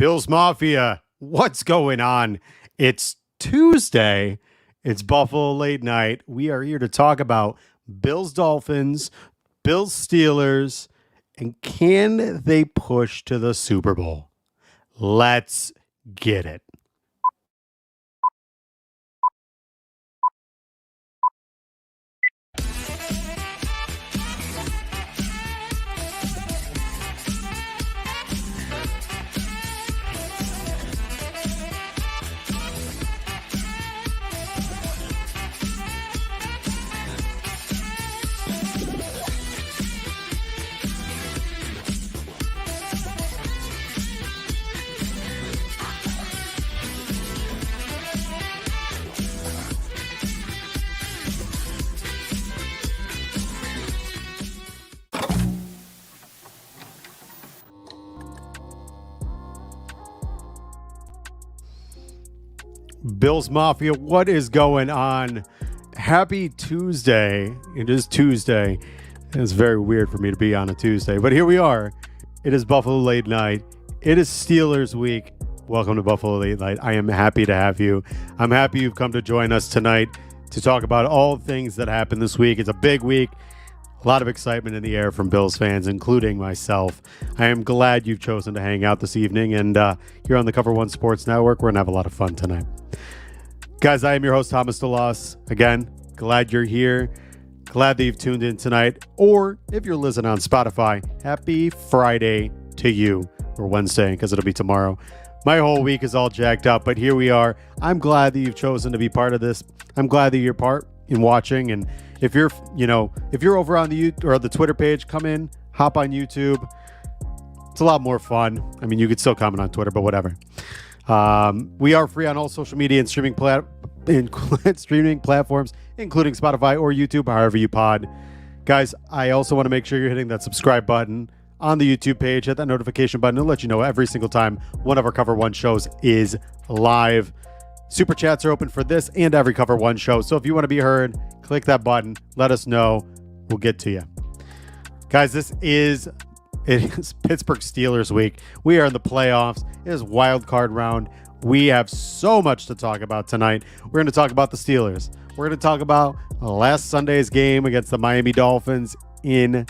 Bills Mafia, what's going on? It's Tuesday. It's Buffalo Late Night. We are here to talk about Bills Dolphins, Bills Steelers, and can they push to the Super Bowl? Let's get it. Bills Mafia, what is going on? Happy Tuesday. It is Tuesday. It's very weird for me to be on a Tuesday, but here we are. It is Buffalo Late Night. It is Steelers week. Welcome to Buffalo Late Night. I am happy to have you. I'm happy you've come to join us tonight to talk about all things that happened this week. It's a big week. A lot of excitement in the air from Bills fans, including myself. I am glad you've chosen to hang out this evening, and here on the Cover One Sports Network, we're going to have a lot of fun tonight. Guys, I am your host, Thomas DeLoss. Again, glad you're here. Glad that you've tuned in tonight. Or if you're listening on Spotify, happy Friday to you. Or Wednesday, because it'll be tomorrow. My whole week is all jacked up, but here we are. I'm glad that you've chosen to be part of this. I'm glad that you're part in watching. And if you're over on the Twitter page, come in, hop on YouTube. It's a lot more fun. I mean, you could still comment on Twitter, but whatever. We are free on all social media and streaming platforms, including Spotify or YouTube, however you pod. Guys, I also want to make sure you're hitting that subscribe button on the YouTube page. Hit that notification button. It'll let you know every single time one of our Cover One shows is live. Super chats are open for this and every Cover One show. So if you want to be heard, click that button. Let us know. We'll get to you. Guys, it is Pittsburgh Steelers week. We are in the playoffs. It is Wildcard round. We have so much to talk about tonight. We're going to talk about the Steelers. We're going to talk about last Sunday's game against the Miami Dolphins in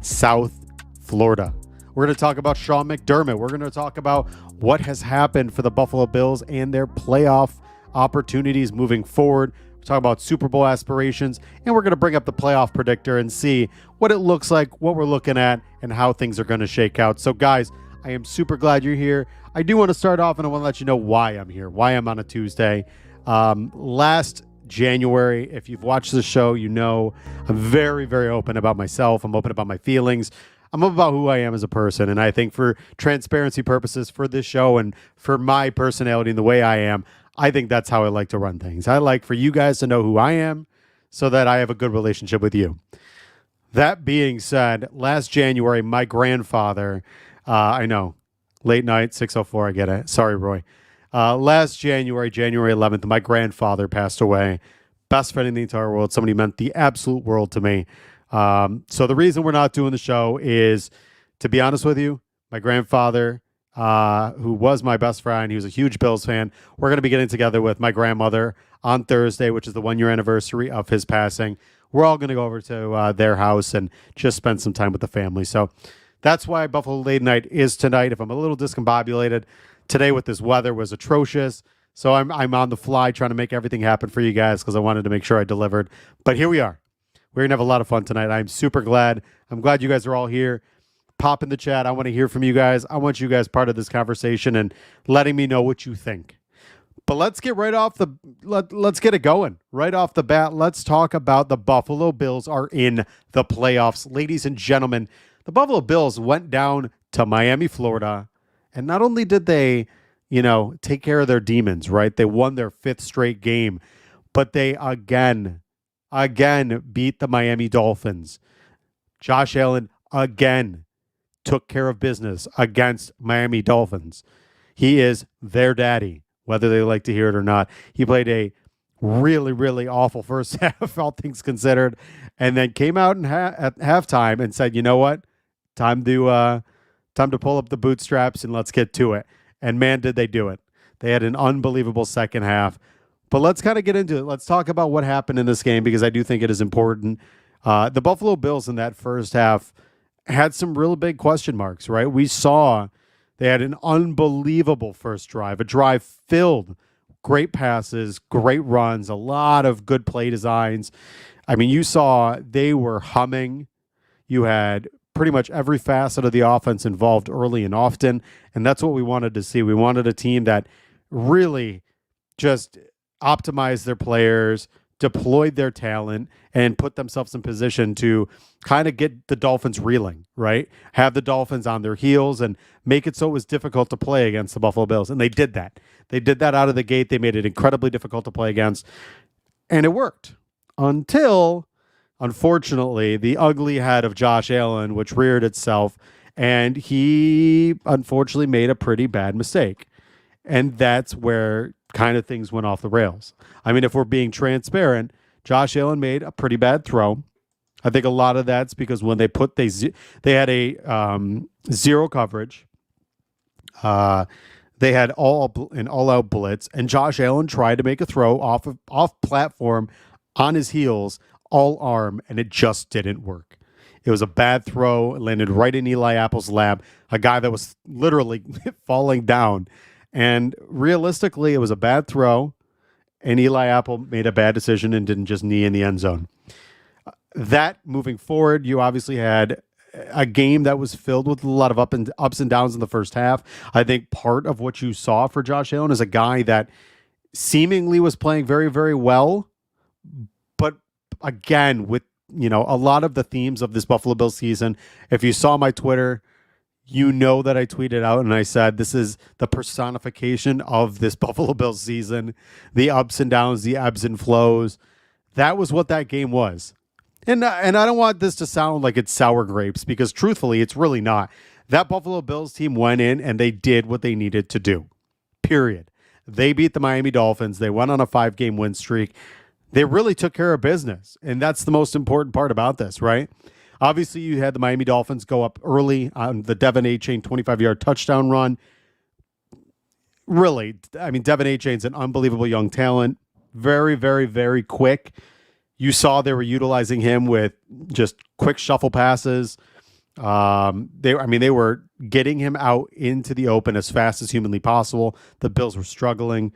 South Florida. We're going to talk about Sean McDermott. We're going to talk about what has happened for the Buffalo Bills and their playoff opportunities moving forward. We're talking about Super Bowl aspirations, and we're going to bring up the playoff predictor and see what it looks like, what we're looking at, and how things are going to shake out. So, guys, I am super glad you're here. I do want to start off, and I want to let you know why I'm here, why I'm on a Tuesday. Last January, if you've watched the show, you know I'm very, very open about myself. I'm open about my feelings. I'm about who I am as a person, and I think for transparency purposes for this show and for my personality and the way I am, I think that's how I like to run things. I like for you guys to know who I am so that I have a good relationship with you. That being said, last January, my grandfather, I know, late night, 6:04, I get it. Sorry, Roy. Last January 11th, my grandfather passed away. Best friend in the entire world. Somebody meant the absolute world to me. So the reason we're not doing the show is, to be honest with you, my grandfather, who was my best friend, he was a huge Bills fan. We're going to be getting together with my grandmother on Thursday, which is the 1-year anniversary of his passing. We're all going to go over to their house and just spend some time with the family. So that's why Buffalo Late Night is tonight. If I'm a little discombobulated, today with this weather was atrocious. So I'm on the fly trying to make everything happen for you guys because I wanted to make sure I delivered. But here we are. We're going to have a lot of fun tonight. I'm super glad. I'm glad you guys are all here. Pop in the chat. I want to hear from you guys. I want you guys part of this conversation and letting me know what you think. But let's get right off let's get it going. Right off the bat, let's talk about the Buffalo Bills are in the playoffs. Ladies and gentlemen, the Buffalo Bills went down to Miami, Florida, and not only did they, take care of their demons, right? They won their 5th straight game, but they again beat the Miami Dolphins. Josh Allen again took care of business against Miami Dolphins. He is their daddy, whether they like to hear it or not. He played a really, really awful first half, all things considered, and then came out at halftime and said, you know what? Time to pull up the bootstraps and let's get to it. And man, did they do it. They had an unbelievable second half. But let's kind of get into it. Let's talk about what happened in this game because I do think it is important. The Buffalo Bills in that first half had some real big question marks, right? We saw they had an unbelievable first drive, a drive filled, great passes, great runs, a lot of good play designs. I mean, you saw they were humming. You had pretty much every facet of the offense involved early and often, and that's what we wanted to see. We wanted a team that really just optimized their players, deployed their talent, and put themselves in position to kind of get the Dolphins reeling, right? Have the Dolphins on their heels and make it so it was difficult to play against the Buffalo Bills. And they did that. They did that out of the gate. They made it incredibly difficult to play against. And it worked until, unfortunately, the ugly head of Josh Allen, which reared itself, and he unfortunately made a pretty bad mistake. And that's where kind of things went off the rails. I mean, if we're being transparent, Josh Allen made a pretty bad throw. I think a lot of that's because when they had a zero coverage. They had an all-out blitz, and Josh Allen tried to make a throw off platform on his heels, all arm, and it just didn't work. It was a bad throw. It landed right in Eli Apple's lap, a guy that was literally falling down. And realistically, it was a bad throw, and Eli Apple made a bad decision and didn't just knee in the end zone. That moving forward, you obviously had a game that was filled with a lot of ups and downs in the first half. I think part of what you saw for Josh Allen is a guy that seemingly was playing very, very well, but again, with a lot of the themes of this Buffalo Bills season. If you saw my Twitter, you know that I tweeted out and I said this is the personification of this Buffalo Bills season, the ups and downs, the ebbs and flows. That was what that game was. And I don't want this to sound like it's sour grapes because truthfully, it's really not. That Buffalo Bills team went in and they did what they needed to do, period. They beat the Miami Dolphins. They went on a 5-game win streak. They really took care of business. And that's the most important part about this, right? Obviously, you had the Miami Dolphins go up early on the Devin Achane 25-yard touchdown run. Really, I mean, Devin Achane's an unbelievable young talent. Very, very, very quick. You saw they were utilizing him with just quick shuffle passes. They were getting him out into the open as fast as humanly possible. The Bills were struggling.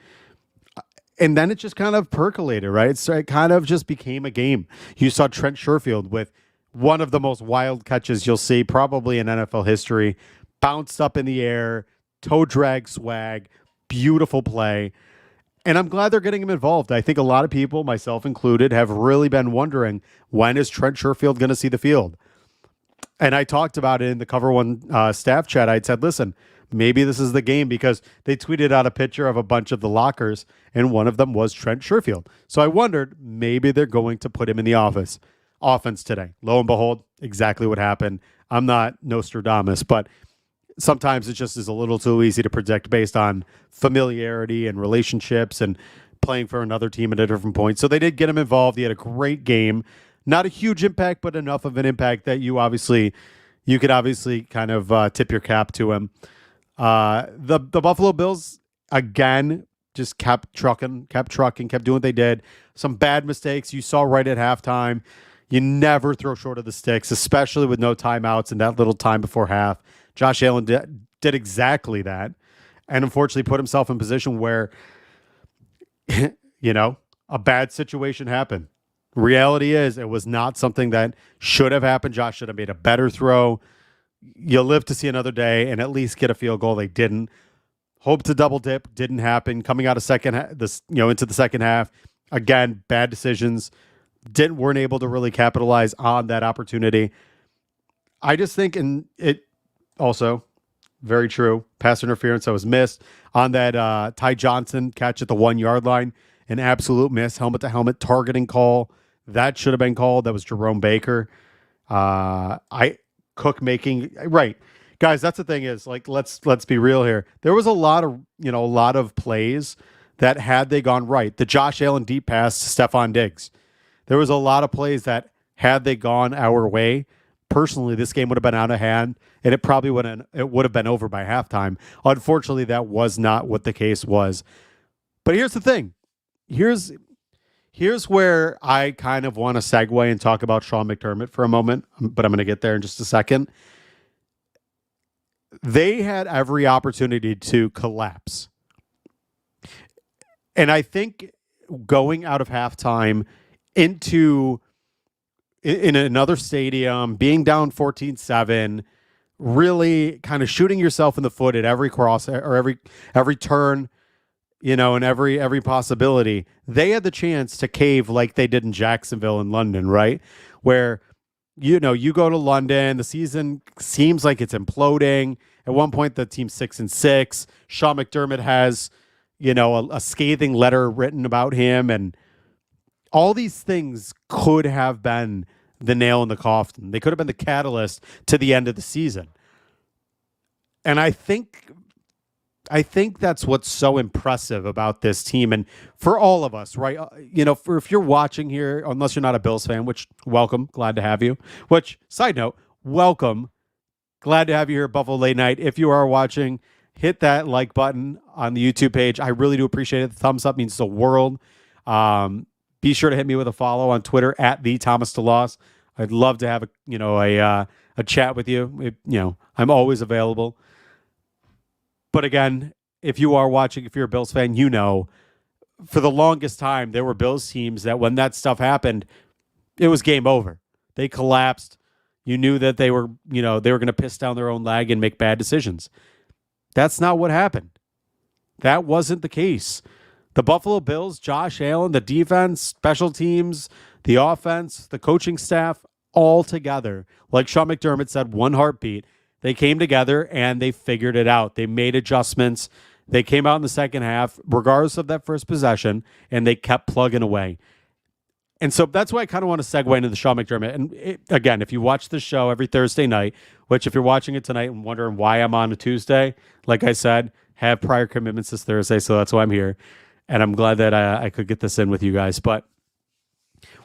And then it just kind of percolated, right? So it kind of just became a game. You saw Trent Sherfield with one of the most wild catches you'll see probably in NFL history. Bounced up in the air, toe drag swag, beautiful play. And I'm glad they're getting him involved. I think a lot of people, myself included, have really been wondering, when is Trent Sherfield going to see the field? And I talked about it in the Cover One staff chat. I'd said, listen, maybe this is the game because they tweeted out a picture of a bunch of the lockers, and one of them was Trent Sherfield. So I wondered, maybe they're going to put him in the offense today. Lo and behold, exactly what happened. I'm not Nostradamus, but sometimes it just is a little too easy to predict based on familiarity and relationships and playing for another team at a different point. So they did get him involved. He had a great game. Not a huge impact, but enough of an impact that you could obviously kind of tip your cap to him. The Buffalo Bills, again, just kept trucking, kept doing what they did. Some bad mistakes you saw right at halftime. You never throw short of the sticks, especially with no timeouts and that little time before half. Josh Allen did exactly that and unfortunately put himself in a position where, a bad situation happened. Reality is it was not something that should have happened. Josh should have made a better throw. You'll live to see another day and at least get a field goal. They didn't. Hope to double dip. Didn't happen. Coming out of into the second half, again, bad decisions. Weren't able to really capitalize on that opportunity. I just think, and it also very true, pass interference that was missed on that Ty Johnson catch at the 1-yard line, an absolute miss, helmet to helmet targeting call that should have been called. That was Jerome Baker. Cook making right, guys. That's the thing is like let's be real here. There was a lot of plays that had they gone right, the Josh Allen deep pass to Stephon Diggs. There was a lot of plays that had they gone our way, personally, this game would have been out of hand, and it probably would have been over by halftime. Unfortunately, that was not what the case was. But here's the thing. Here's where I kind of want to segue and talk about Sean McDermott for a moment, but I'm going to get there in just a second. They had every opportunity to collapse. And I think going out of halftime into in another stadium, being down 14-7, really kind of shooting yourself in the foot at every cross or every turn, and every possibility. They had the chance to cave like they did in Jacksonville and London, right? Where, you go to London, the season seems like it's imploding. At one point, the team's 6-6. Sean McDermott has, a scathing letter written about him, and all these things could have been the nail in the coffin. They could have been the catalyst to the end of the season. And I think that's what's so impressive about this team, and for all of us, right? If you're watching here, unless you're not a Bills fan, which welcome, glad to have you. Which, side note, welcome, glad to have you here at Buffalo Late Night. If you are watching, hit that like button on the YouTube page. I really do appreciate it. The thumbs up means the world. Be sure to hit me with a follow on Twitter at @ThomasDeLoss. I'd love to have a chat with you. I'm always available. But again, if you are watching, if you're a Bills fan, for the longest time, there were Bills teams that when that stuff happened, it was game over. They collapsed. You knew that they were going to piss down their own leg and make bad decisions. That's not what happened. That wasn't the case. The Buffalo Bills, Josh Allen, the defense, special teams, the offense, the coaching staff, all together, like Sean McDermott said, one heartbeat. They came together and they figured it out. They made adjustments. They came out in the second half, regardless of that first possession, and they kept plugging away. And so that's why I kind of want to segue into the Sean McDermott. And again, if you watch the show every Thursday night, which if you're watching it tonight and wondering why I'm on a Tuesday, like I said, have prior commitments this Thursday, so that's why I'm here. And I'm glad that I could get this in with you guys. But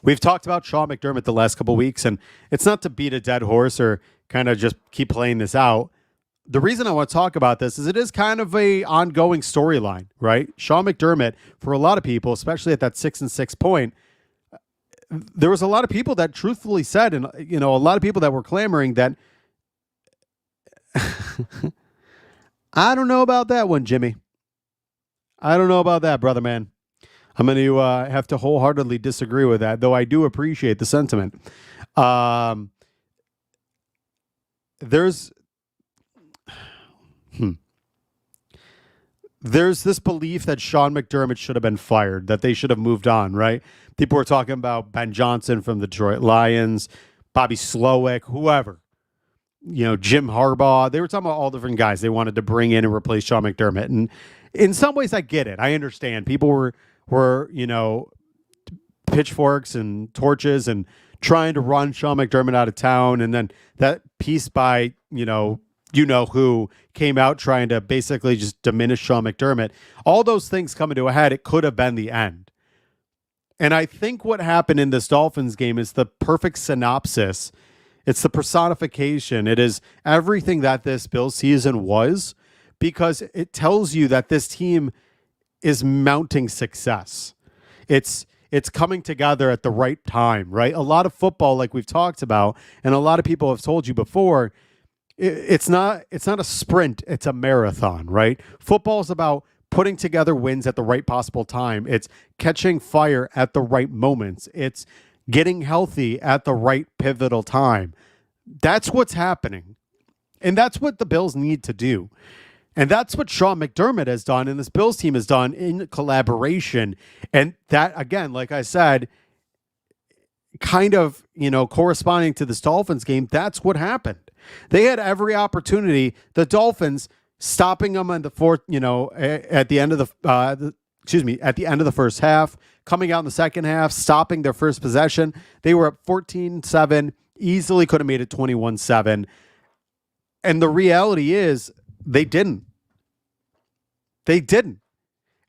we've talked about Sean McDermott the last couple of weeks, and it's not to beat a dead horse or kind of just keep playing this out. The reason I want to talk about this is it is kind of a ongoing storyline, right? Sean McDermott, for a lot of people, especially at that 6-6 point, there was a lot of people that truthfully said, and a lot of people that were clamoring that I don't know about that one, Jimmy. I don't know about that, brother man. I'm going to have to wholeheartedly disagree with that, though I do appreciate the sentiment. There's this belief that Sean McDermott should have been fired, that they should have moved on, right? People were talking about Ben Johnson from the Detroit Lions, Bobby Slowick, whoever. Jim Harbaugh. They were talking about all different guys they wanted to bring in and replace Sean McDermott. And in some ways, I get it. I understand. People were pitchforks and torches and trying to run Sean McDermott out of town. And then that piece by, who came out trying to basically just diminish Sean McDermott. All those things coming to a head, it could have been the end. And I think what happened in this Dolphins game is the perfect synopsis. It's the personification. It is everything that this Bills season was, because it tells you that this team is mounting success. It's coming together at the right time, right? A lot of football, like we've talked about, and a lot of people have told you before, it's not a sprint, it's a marathon, right? Football is about putting together wins at the right possible time. It's catching fire at the right moments. It's getting healthy at the right pivotal time. That's what's happening. And that's what the Bills need to do. And that's what Sean McDermott has done and this Bills team has done in collaboration. And that, again, like I said, kind of, corresponding to this Dolphins game, that's what happened. They had every opportunity. The Dolphins stopping them on the fourth, at the end of at the end of the first half, coming out in the second half, stopping their first possession. They were up 14-7, easily could have made it 21-7. And the reality is they didn't. They didn't.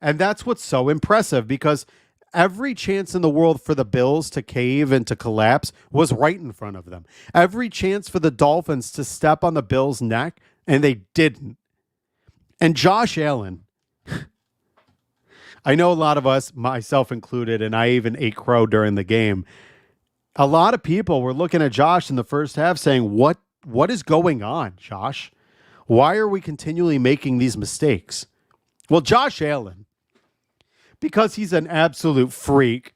And that's what's so impressive, because Every chance in the world for the Bills to cave and to collapse was right in front of them. Every chance for the Dolphins to step on the Bills' neck, and they didn't. And Josh Allen, I know a lot of us, myself included, and I even ate crow during the game. A lot of people were looking at Josh in the first half saying, what is going on, Josh? Why are we continually making these mistakes? Well, Josh Allen, because he's an absolute freak,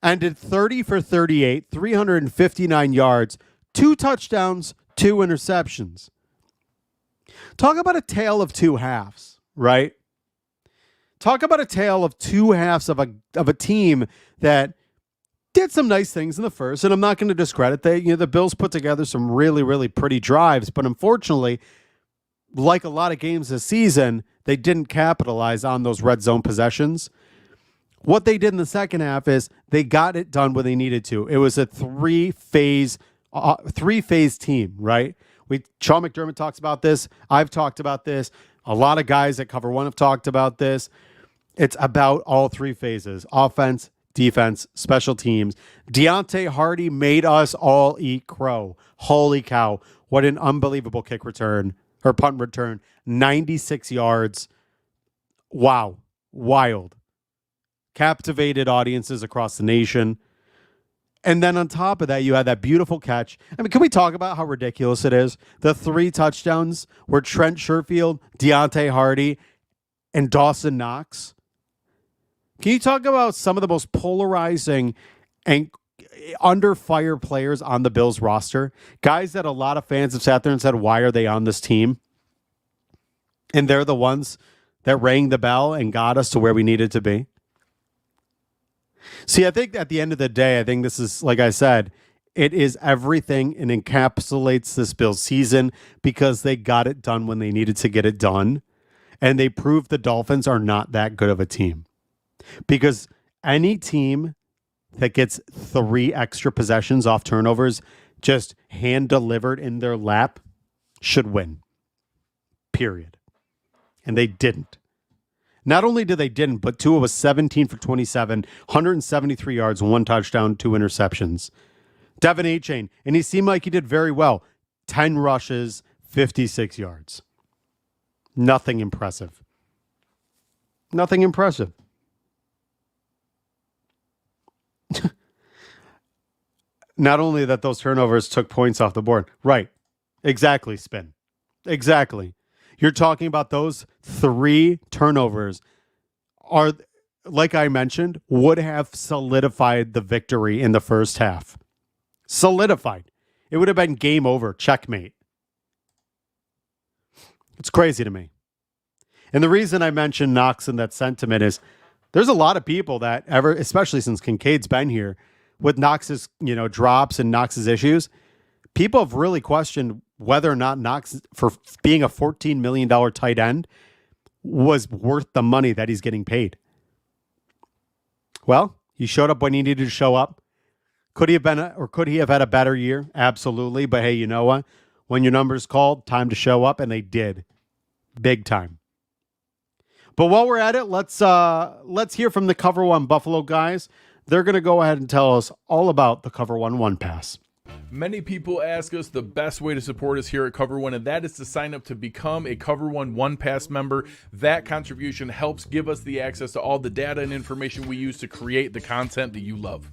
ended 30 for 38, 359 yards, 2 touchdowns, 2 interceptions. Talk about a tale of two halves, right? Talk about a tale of two halves of a team that did some nice things in the first, and I'm not going to discredit the Bills put together some really, really pretty drives, but unfortunately, like a lot of games this season, they didn't capitalize on those red zone possessions. What they did in the second half is they got it done when they needed to. It was a three-phase team, right? Sean McDermott talks about this. I've talked about this. A lot of guys that cover one have talked about this. It's about all 3 phases: offense, defense, special teams. Deontay Hardy made us all eat crow. Holy cow. What an unbelievable kick return or punt return. 96 yards. Wow. Wild. Captivated audiences across the nation. And then on top of that, you had that beautiful catch. I mean, can we talk about how ridiculous it is? The 3 touchdowns were Trent Sherfield, Deontay Hardy, and Dawson Knox. Can you talk about some of the most polarizing and under fire players on the Bills roster? Guys that a lot of fans have sat there and said, why are they on this team? And they're the ones that rang the bell and got us to where we needed to be. See, I think at the end of the day, I think this is, like I said, it is everything and encapsulates this Bills season because they got it done when they needed to get it done. And they proved the Dolphins are not that good of a team. Because any team that gets 3 extra possessions off turnovers, just hand delivered in their lap, should win. Period. And they didn't. Not only did they didn't, but Tua was 17 for 27, 173 yards, 1 touchdown, 2 interceptions. Devin Achane, and he seemed like he did very well. 10 rushes, 56 yards. Nothing impressive. Nothing impressive. Not only that those turnovers took points off the board. Right. Exactly, Spin. Exactly. You're talking about those 3 turnovers are, like I mentioned, would have solidified the victory in the first half. Solidified. It would have been game over, checkmate. It's crazy to me. And the reason I mentioned Knox in that sentiment is there's a lot of people that especially since Kincaid's been here, with Knox's, drops and Knox's issues, people have really questioned whether or not Knox, for being a $14 million tight end, was worth the money that he's getting paid. Well, he showed up when he needed to show up. Could he have had a better year? Absolutely. But hey, you know what? When your number's called, time to show up, and they did. Big time. But while we're at it, let's hear from the Cover One Buffalo guys. They're going to go ahead and tell us all about the Cover One Pass. Many people ask us the best way to support us here at Cover One, and that is to sign up to become a Cover One Pass member. That contribution helps give us the access to all the data and information we use to create the content that you love.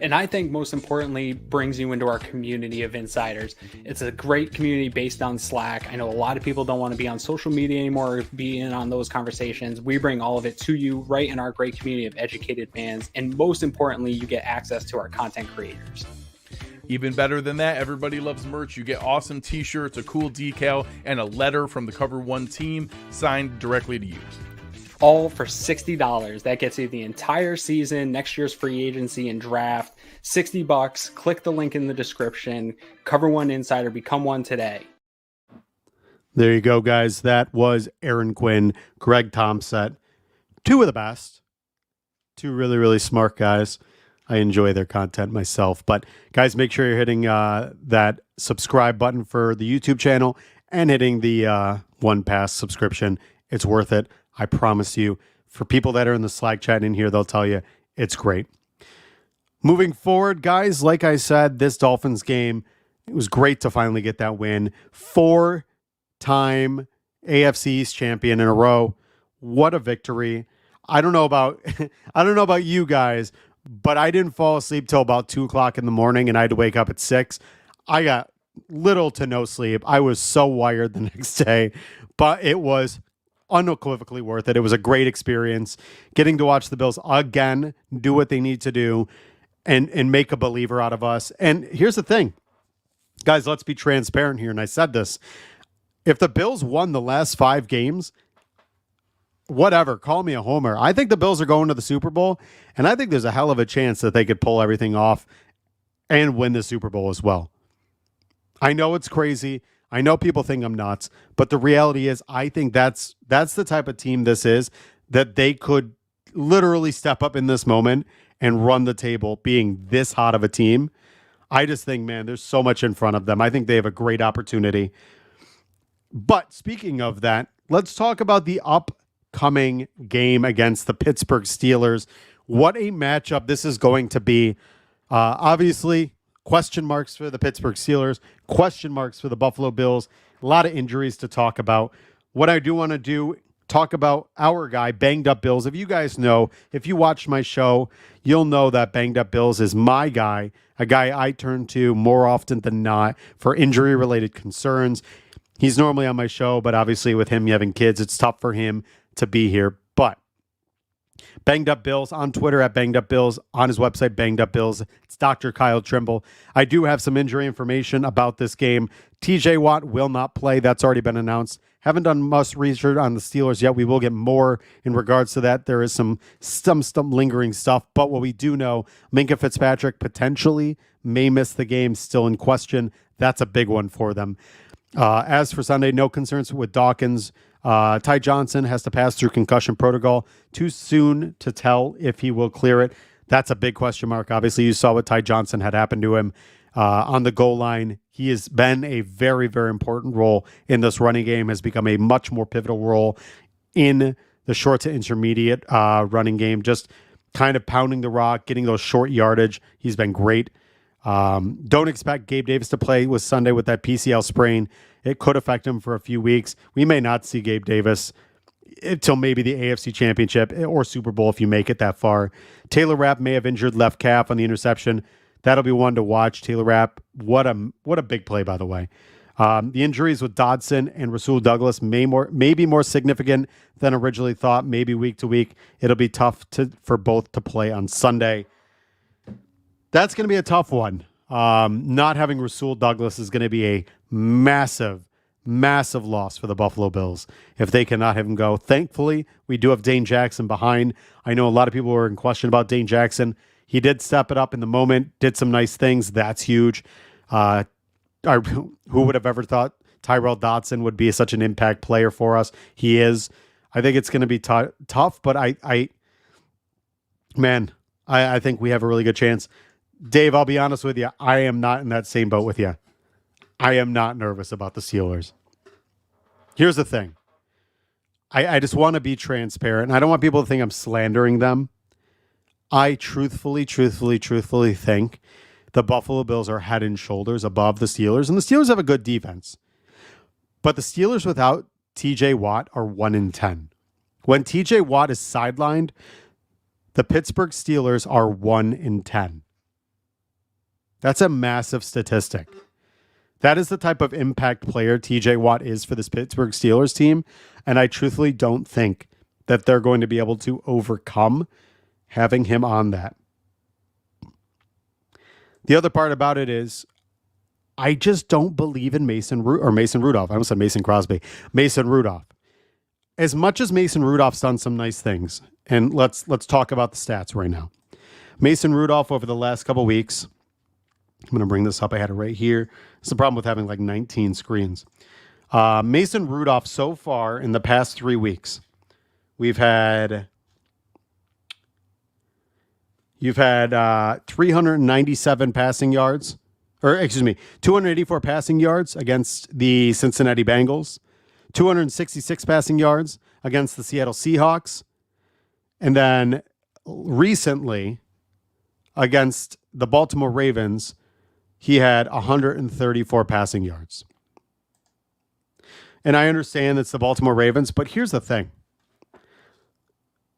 And I think most importantly, brings you into our community of insiders. It's a great community based on Slack. I know a lot of people don't want to be on social media anymore or be in on those conversations. We bring all of it to you right in our great community of educated fans. And most importantly, you get access to our content creators. Even better than that, everybody loves merch. You get awesome t-shirts, a cool decal, and a letter from the Cover One team signed directly to you. All for $60. That gets you the entire season, next year's free agency and draft. $60. Click the link in the description. Cover One Insider. Become one today. There you go, guys. That was Aaron Quinn, Greg Thompson. 2 of the best. 2 really, really smart guys. I enjoy their content myself. But guys, make sure you're hitting that subscribe button for the YouTube channel and hitting the One Pass subscription. It's worth it. I promise you. For people that are in the Slack chat in here, they'll tell you It's great. Moving forward, guys, like I said, this Dolphins game, it was great to finally get that win. 4-time AFC East champion in a row. What a victory. I don't know about you guys, but I didn't fall asleep till about 2:00 in the morning, and I had to wake up at 6. I got little to no sleep. I was so wired the next day, but it was unequivocally worth it. It was a great experience getting to watch the Bills again do what they need to do and make a believer out of us. And here's the thing, guys, let's be transparent here. And I said this, if the Bills won the last 5 games, whatever, call me a homer. I think the Bills are going to the Super Bowl, and I think there's a hell of a chance that they could pull everything off and win the Super Bowl as well. I know it's crazy. I know people think I'm nuts, but the reality is I think that's the type of team this is, that they could literally step up in this moment and run the table being this hot of a team. I just think, man, there's so much in front of them. I think they have a great opportunity. But speaking of that, let's talk about the upcoming game against the Pittsburgh Steelers. What a matchup this is going to be. Obviously, question marks for the Pittsburgh Steelers, question marks for the Buffalo Bills, a lot of injuries to talk about. What I do want to do, talk about our guy, Banged Up Bills. If you guys know, if you watch my show, you'll know that Banged Up Bills is my guy, a guy I turn to more often than not for injury-related concerns. He's normally on my show, but obviously with him having kids, it's tough for him to be here. But Banged Up Bills on Twitter at Banged Up Bills, on his website, Banged Up Bills. It's Dr. Kyle Trimble. I do have some injury information about this game. TJ Watt will not play. That's already been announced. Haven't done much research on the Steelers yet. We will get more in regards to that. There is some lingering stuff, but what we do know, Minkah Fitzpatrick potentially may miss the game, still in question. That's a big one for them. As for Sunday, no concerns with Dawkins. Ty Johnson has to pass through concussion protocol. Too soon to tell if he will clear it. That's a big question mark. Obviously, you saw what Ty Johnson had happened to him on the goal line. He has been a very, very important role in this running game, has become a much more pivotal role in the short to intermediate running game, just kind of pounding the rock, getting those short yardage. He's been great. Don't expect Gabe Davis to play with Sunday with that PCL sprain. It could affect him for a few weeks. We may not see Gabe Davis until maybe the AFC Championship or Super Bowl if you make it that far. Taylor Rapp may have injured left calf on the interception. That'll be one to watch. Taylor Rapp, what a big play, by the way. The injuries with Dodson and Rasul Douglas may be more significant than originally thought. Maybe week to week, it'll be tough for both to play on Sunday. That's going to be a tough one. Not having Rasul Douglas is going to be a massive, massive loss for the Buffalo Bills if they cannot have him go. Thankfully, we do have Dane Jackson behind. I know a lot of people were in question about Dane Jackson. He did step it up in the moment, did some nice things. That's huge. Who would have ever thought Tyrell Dodson would be such an impact player for us? He is. I think it's going to be tough, but I think we have a really good chance. Dave, I'll be honest with you. I am not in that same boat with you. I am not nervous about the Steelers. Here's the thing. I just want to be transparent. I don't want people to think I'm slandering them. I truthfully think the Buffalo Bills are head and shoulders above the Steelers, and the Steelers have a good defense. But the Steelers without TJ Watt are 1-10. When TJ Watt is sidelined, the Pittsburgh Steelers are 1-10. That's a massive statistic. That is the type of impact player TJ Watt is for this Pittsburgh Steelers team, and I truthfully don't think that they're going to be able to overcome having him on that. The other part about it is I just don't believe in Mason Rudolph. I almost said Mason Crosby. Mason Rudolph. As much as Mason Rudolph's done some nice things, and let's talk about the stats right now. Mason Rudolph over the last couple weeks, I'm going to bring this up. I had it right here. It's the problem with having like 19 screens. Mason Rudolph so far in the past 3 weeks, you've had 397 passing yards, 284 passing yards against the Cincinnati Bengals, 266 passing yards against the Seattle Seahawks, and then recently against the Baltimore Ravens, he had 134 passing yards. And I understand it's the Baltimore Ravens, but here's the thing.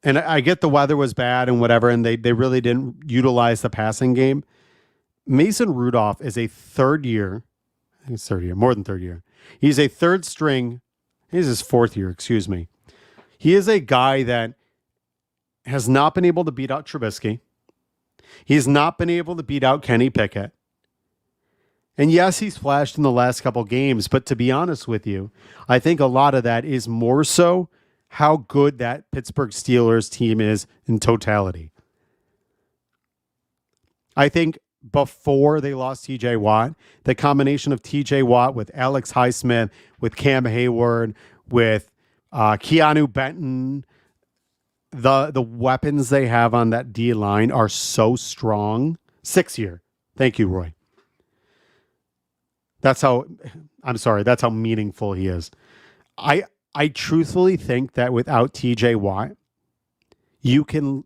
And I get the weather was bad and whatever, and they really didn't utilize the passing game. Mason Rudolph is a third year. I think it's third year, more than third year. He's a third string. He's his fourth year, excuse me. He is a guy that has not been able to beat out Trubisky. He's not been able to beat out Kenny Pickett. And yes, he's flashed in the last couple games, but to be honest with you, I think a lot of that is more so how good that Pittsburgh Steelers team is in totality. I think before they lost TJ Watt, the combination of TJ Watt with Alex Highsmith, with Cam Hayward, with Keanu Benton, the weapons they have on that D line are so strong. 6 year. Thank you, Roy. That's how meaningful he is. I truthfully think that without TJ Watt, you can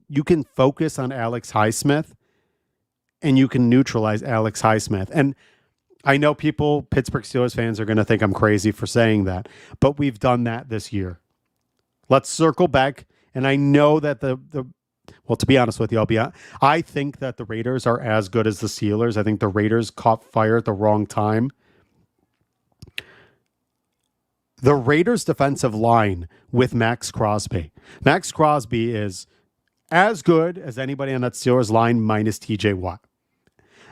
focus on Alex Highsmith and you can neutralize Alex Highsmith. And I know Pittsburgh Steelers fans are going to think I'm crazy for saying that, but we've done that this year. Let's circle back. And I know that well, to be honest with you, I think that the Raiders are as good as the Steelers. I think the Raiders caught fire at the wrong time. The Raiders' defensive line with Max Crosby. Max Crosby is as good as anybody on that Steelers line minus TJ Watt.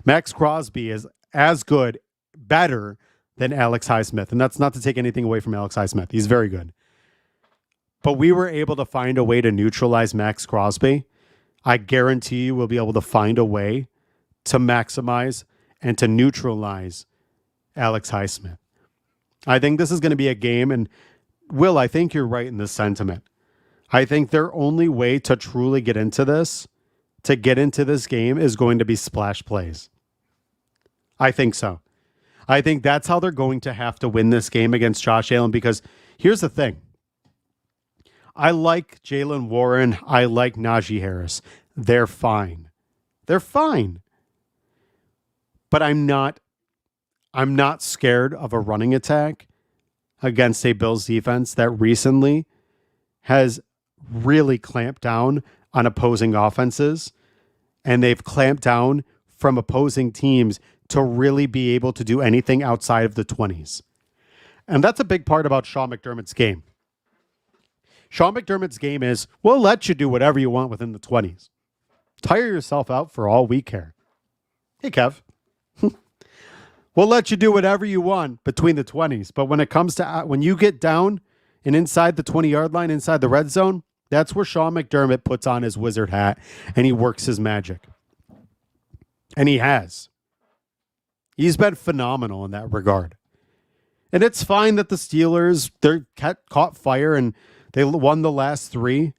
Max Crosby is as good, better than Alex Highsmith. And that's not to take anything away from Alex Highsmith. He's very good. But we were able to find a way to neutralize Max Crosby. I guarantee you we'll be able to find a way to maximize and to neutralize Alex Highsmith. I think this is going to be a game, and Will, I think you're right in this sentiment. I think their only way to truly get into this game, is going to be splash plays. I think so. I think that's how they're going to have to win this game against Josh Allen, because here's the thing. I like Jaylen Warren. I like Najee Harris. They're fine. They're fine. But I'm not scared of a running attack against a Bills defense that recently has really clamped down on opposing offenses, and they've clamped down from opposing teams to really be able to do anything outside of the 20s. And that's a big part about Sean McDermott's game. Sean McDermott's game is, we'll let you do whatever you want within the 20s. Tire yourself out for all we care. Hey, Kev. We'll let you do whatever you want between the 20s. But when it comes to when you get down and inside the 20-yard line, inside the red zone, that's where Sean McDermott puts on his wizard hat and he works his magic. And he has. He's been phenomenal in that regard. And it's fine that the Steelers, they're caught fire and they won the last 3.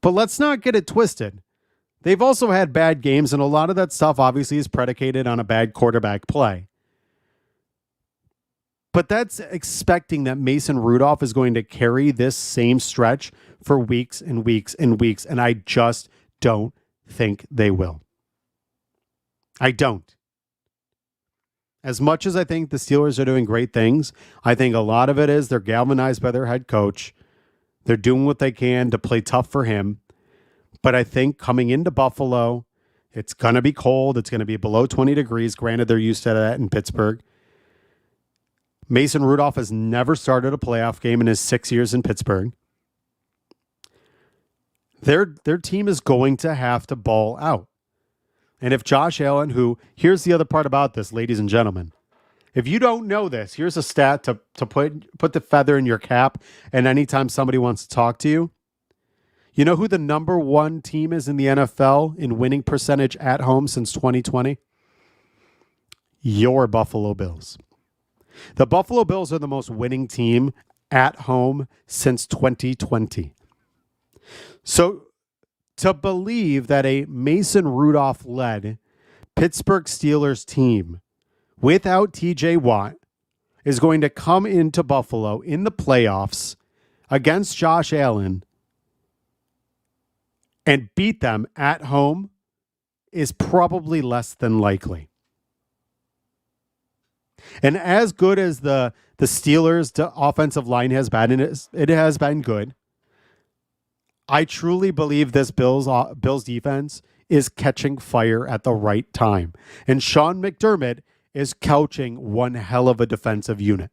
But let's not get it twisted. They've also had bad games, and a lot of that stuff obviously is predicated on a bad quarterback play. But that's expecting that Mason Rudolph is going to carry this same stretch for weeks and weeks and weeks, and I just don't think they will. I don't. As much as I think the Steelers are doing great things, I think a lot of it is they're galvanized by their head coach. They're doing what they can to play tough for him. But I think coming into Buffalo, it's going to be cold. It's going to be below 20 degrees. Granted, they're used to that in Pittsburgh. Mason Rudolph has never started a playoff game in his 6 years in Pittsburgh. Their team is going to have to ball out. And if Josh Allen, here's the other part about this, ladies and gentlemen. If you don't know this, here's a stat to put the feather in your cap, and anytime somebody wants to talk to you. You know who the number 1 team is in the NFL in winning percentage at home since 2020? Your Buffalo Bills. The Buffalo Bills are the most winning team at home since 2020. So to believe that a Mason Rudolph-led Pittsburgh Steelers team without TJ Watt is going to come into Buffalo in the playoffs against Josh Allen and beat them at home is probably less than likely. And as good as the Steelers' offensive line has been, and it has been good, I truly believe this Bills defense is catching fire at the right time. And Sean McDermott is couching one hell of a defensive unit.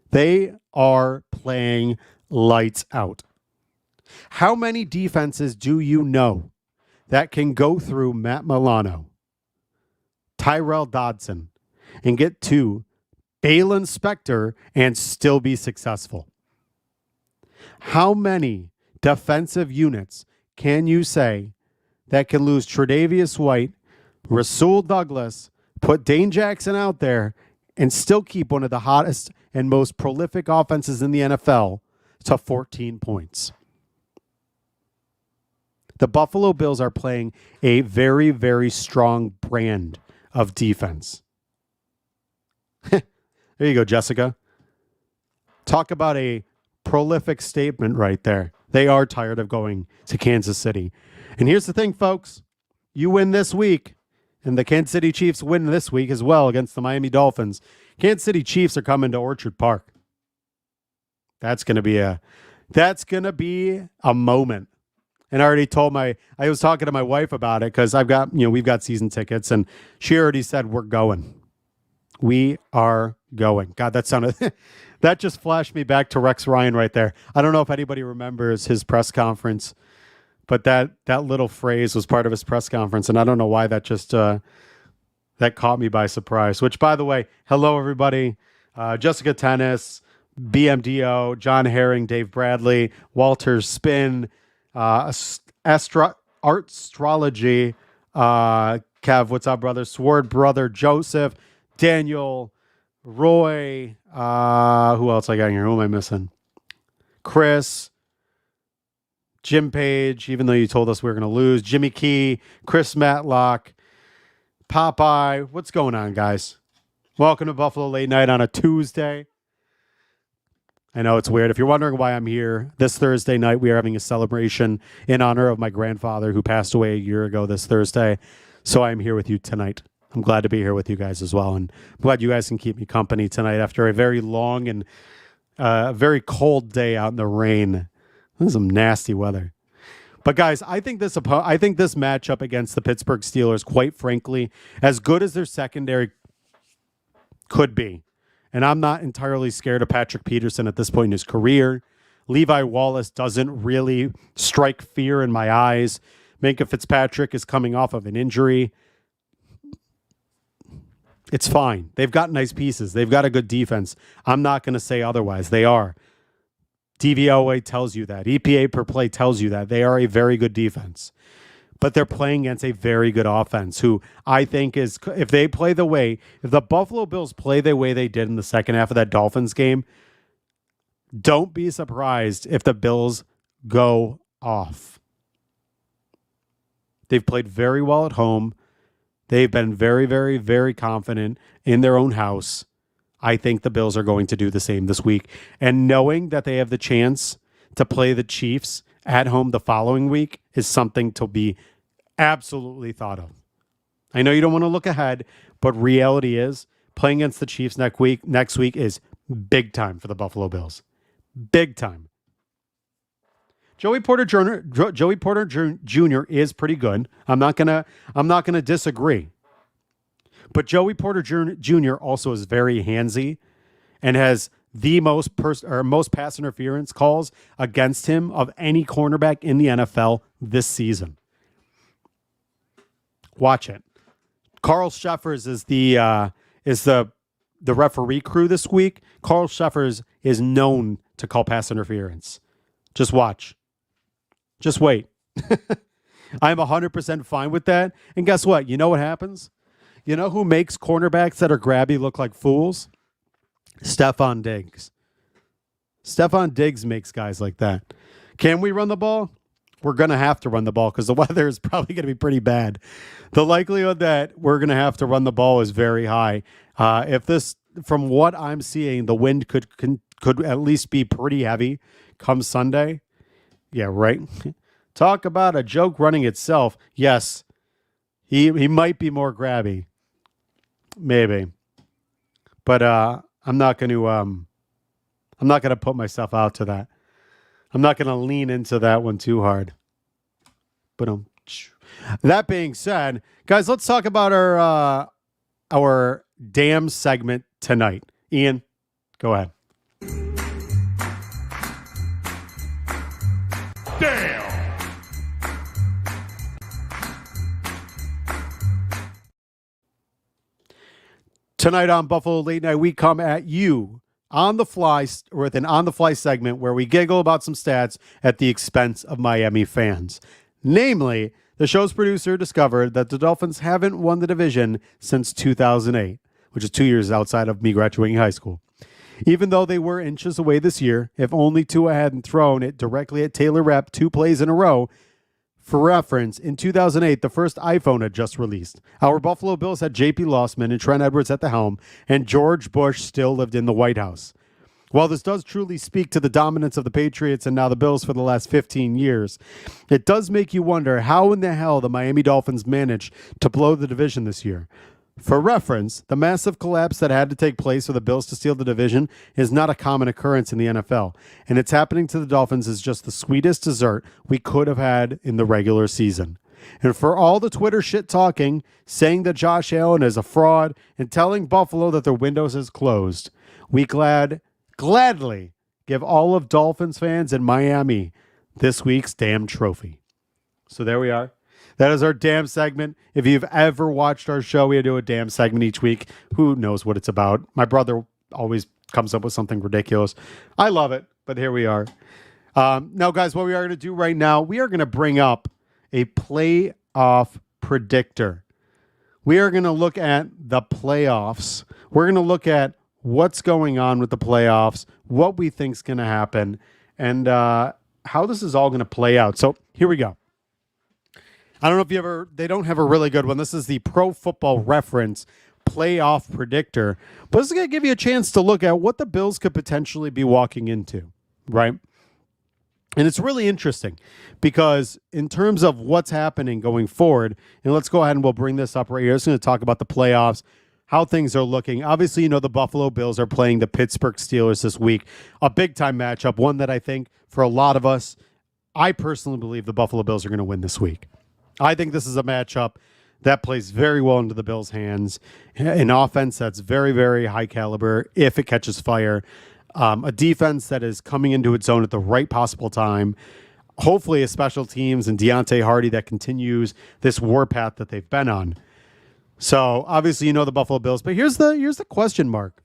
They are playing lights out. How many defenses do you know that can go through Matt Milano, Tyrell Dodson, and get to Balin Spector and still be successful? How many defensive units can you say that can lose Tre'Davious White, Rasul Douglas, put Dane Jackson out there, and still keep one of the hottest and most prolific offenses in the NFL to 14 points? The Buffalo Bills are playing a very, very strong brand of defense. There you go, Jessica. Talk about a prolific statement right there. They are tired of going to Kansas City. And here's the thing, folks. You win this week, and the Kansas City Chiefs win this week as well against the Miami Dolphins. Kansas City Chiefs are coming to Orchard Park. That's going to be a moment. And I already told I was talking to my wife about it because we've got season tickets, and she already said we're going. We are going. God, that just flashed me back to Rex Ryan right there. I don't know if anybody remembers his press conference, but that little phrase was part of his press conference, and I don't know why that just that caught me by surprise. Which, by the way, hello everybody, Jessica Tennis, BMDO, John Herring, Dave Bradley, Walter Spin, Artstrology, Kev, what's up, brother? Sword brother, Joseph, Daniel, Roy, who else I got here? Who am I missing? Chris, Jim Page, even though you told us we were going to lose, Jimmy Key, Chris Matlock, Popeye. What's going on, guys? Welcome to Buffalo Late Night on a Tuesday. I know it's weird. If you're wondering why I'm here, this Thursday night we are having a celebration in honor of my grandfather who passed away a year ago this Thursday. So I'm here with you tonight. I'm glad to be here with you guys as well. And I'm glad you guys can keep me company tonight after a very long and very cold day out in the rain. This is some nasty weather. But guys, I think this matchup against the Pittsburgh Steelers, quite frankly, as good as their secondary could be, and I'm not entirely scared of Patrick Peterson at this point in his career. Levi Wallace doesn't really strike fear in my eyes. Minkah Fitzpatrick is coming off of an injury. It's fine. They've got nice pieces. They've got a good defense. I'm not going to say otherwise. They are. DVOA tells you that. EPA per play tells you that. They are a very good defense. But they're playing against a very good offense who I think is, if the Buffalo Bills play the way they did in the second half of that Dolphins game, don't be surprised if the Bills go off. They've played very well at home. They've been very, very, very confident in their own house. I think the Bills are going to do the same this week. And knowing that they have the chance to play the Chiefs at home the following week is something to be absolutely thought of. I know you don't want to look ahead, but reality is playing against the Chiefs next week is big time for the Buffalo Bills. Big time. Joey Porter Jr. is pretty good. I'm not gonna disagree. But Joey Porter Jr. also is very handsy and has the most pass interference calls against him of any cornerback in the NFL this season. Watch it. Carl Sheffers is the referee crew this week. Carl Sheffers is known to call pass interference. Just watch. Just wait. I'm 100% fine with that. And guess what? You know what happens? You know who makes cornerbacks that are grabby look like fools? Stephon Diggs. Stephon Diggs makes guys like that. Can we run the ball? We're going to have to run the ball because the weather is probably going to be pretty bad. The likelihood that we're going to have to run the ball is very high. From what I'm seeing, the wind could at least be pretty heavy come Sunday. Yeah, right. Talk about a joke running itself. Yes, he might be more grabby, maybe, but I'm not going to put myself out to that. I'm not going to lean into that one too hard. But that being said, guys, let's talk about our damn segment tonight. Ian, go ahead. Damn. Tonight on Buffalo Late Night, we come at you on the fly with an on the fly segment where we giggle about some stats at the expense of Miami fans. Namely, the show's producer discovered that the Dolphins haven't won the division since 2008, which is 2 years outside of me graduating high school. Even though they were inches away this year, if only Tua hadn't thrown it directly at Taylor Rapp 2 plays in a row. For reference, in 2008, the first iPhone had just released. Our Buffalo Bills had J.P. Lossman and Trent Edwards at the helm, and George Bush still lived in the White House. While this does truly speak to the dominance of the Patriots and now the Bills for the last 15 years, it does make you wonder how in the hell the Miami Dolphins managed to blow the division this year. For reference, the massive collapse that had to take place for the Bills to steal the division is not a common occurrence in the NFL, and it's happening to the Dolphins is just the sweetest dessert we could have had in the regular season. And for all the Twitter shit talking, saying that Josh Allen is a fraud, and telling Buffalo that their windows is closed, we gladly give all of Dolphins fans in Miami this week's damn trophy. So there we are. That is our damn segment. If you've ever watched our show, we do a damn segment each week. Who knows what it's about? My brother always comes up with something ridiculous. I love it, but here we are. Now, guys, what we are going to do right now, we are going to bring up a playoff predictor. We are going to look at the playoffs. We're going to look at what's going on with the playoffs, what we think is going to happen, and how this is all going to play out. So here we go. I don't know if they don't have a really good one. This is the Pro Football Reference playoff predictor, but this is going to give you a chance to look at what the Bills could potentially be walking into, right? And it's really interesting because in terms of what's happening going forward, and let's go ahead and we'll bring this up right here. It's going to talk about the playoffs, how things are looking. Obviously, the Buffalo Bills are playing the Pittsburgh Steelers this week, a big-time matchup, one that I think for a lot of us, I personally believe the Buffalo Bills are going to win this week. I think this is a matchup that plays very well into the Bills' hands. An offense that's very, very high caliber if it catches fire. A defense that is coming into its own at the right possible time. Hopefully a special teams and Deontay Hardy that continues this warpath that they've been on. So obviously the Buffalo Bills, but here's the question mark.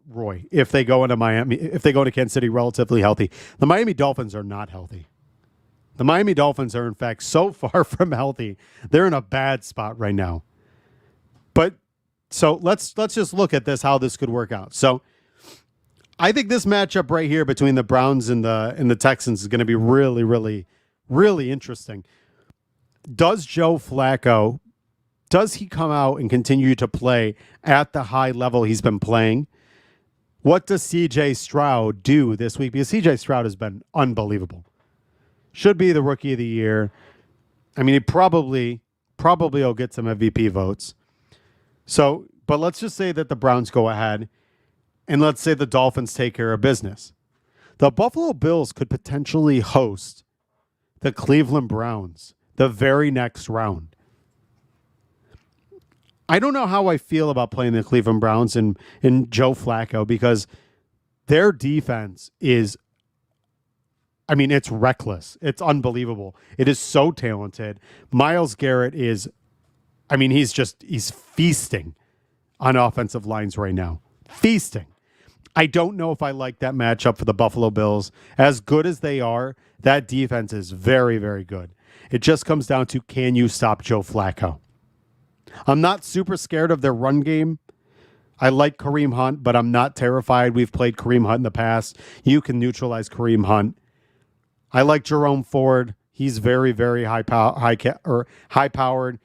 Roy, if they go into Miami, if they go into Kansas City relatively healthy, the Miami Dolphins are not healthy. The Miami Dolphins are, in fact, so far from healthy. They're in a bad spot right now. But so let's just look at this, how this could work out. So I think this matchup right here between the Browns and the Texans is going to be really, really, really interesting. Does Joe Flacco, does he come out and continue to play at the high level he's been playing? What does C.J. Stroud do this week? Because C.J. Stroud has been unbelievable. Should be the rookie of the year. I mean, he probably will get some MVP votes. So, but let's just say that the Browns go ahead, and let's say the Dolphins take care of business. The Buffalo Bills could potentially host the Cleveland Browns the very next round. I don't know how I feel about playing the Cleveland Browns and Joe Flacco because their defense is, it's reckless. It's unbelievable. It is so talented. Myles Garrett is, he's feasting on offensive lines right now. Feasting. I don't know if I like that matchup for the Buffalo Bills. As good as they are, that defense is very, very good. It just comes down to, can you stop Joe Flacco? I'm not super scared of their run game. I like Kareem Hunt, but I'm not terrified. We've played Kareem Hunt in the past. You can neutralize Kareem Hunt. I like Jerome Ford. He's very, very high-powered.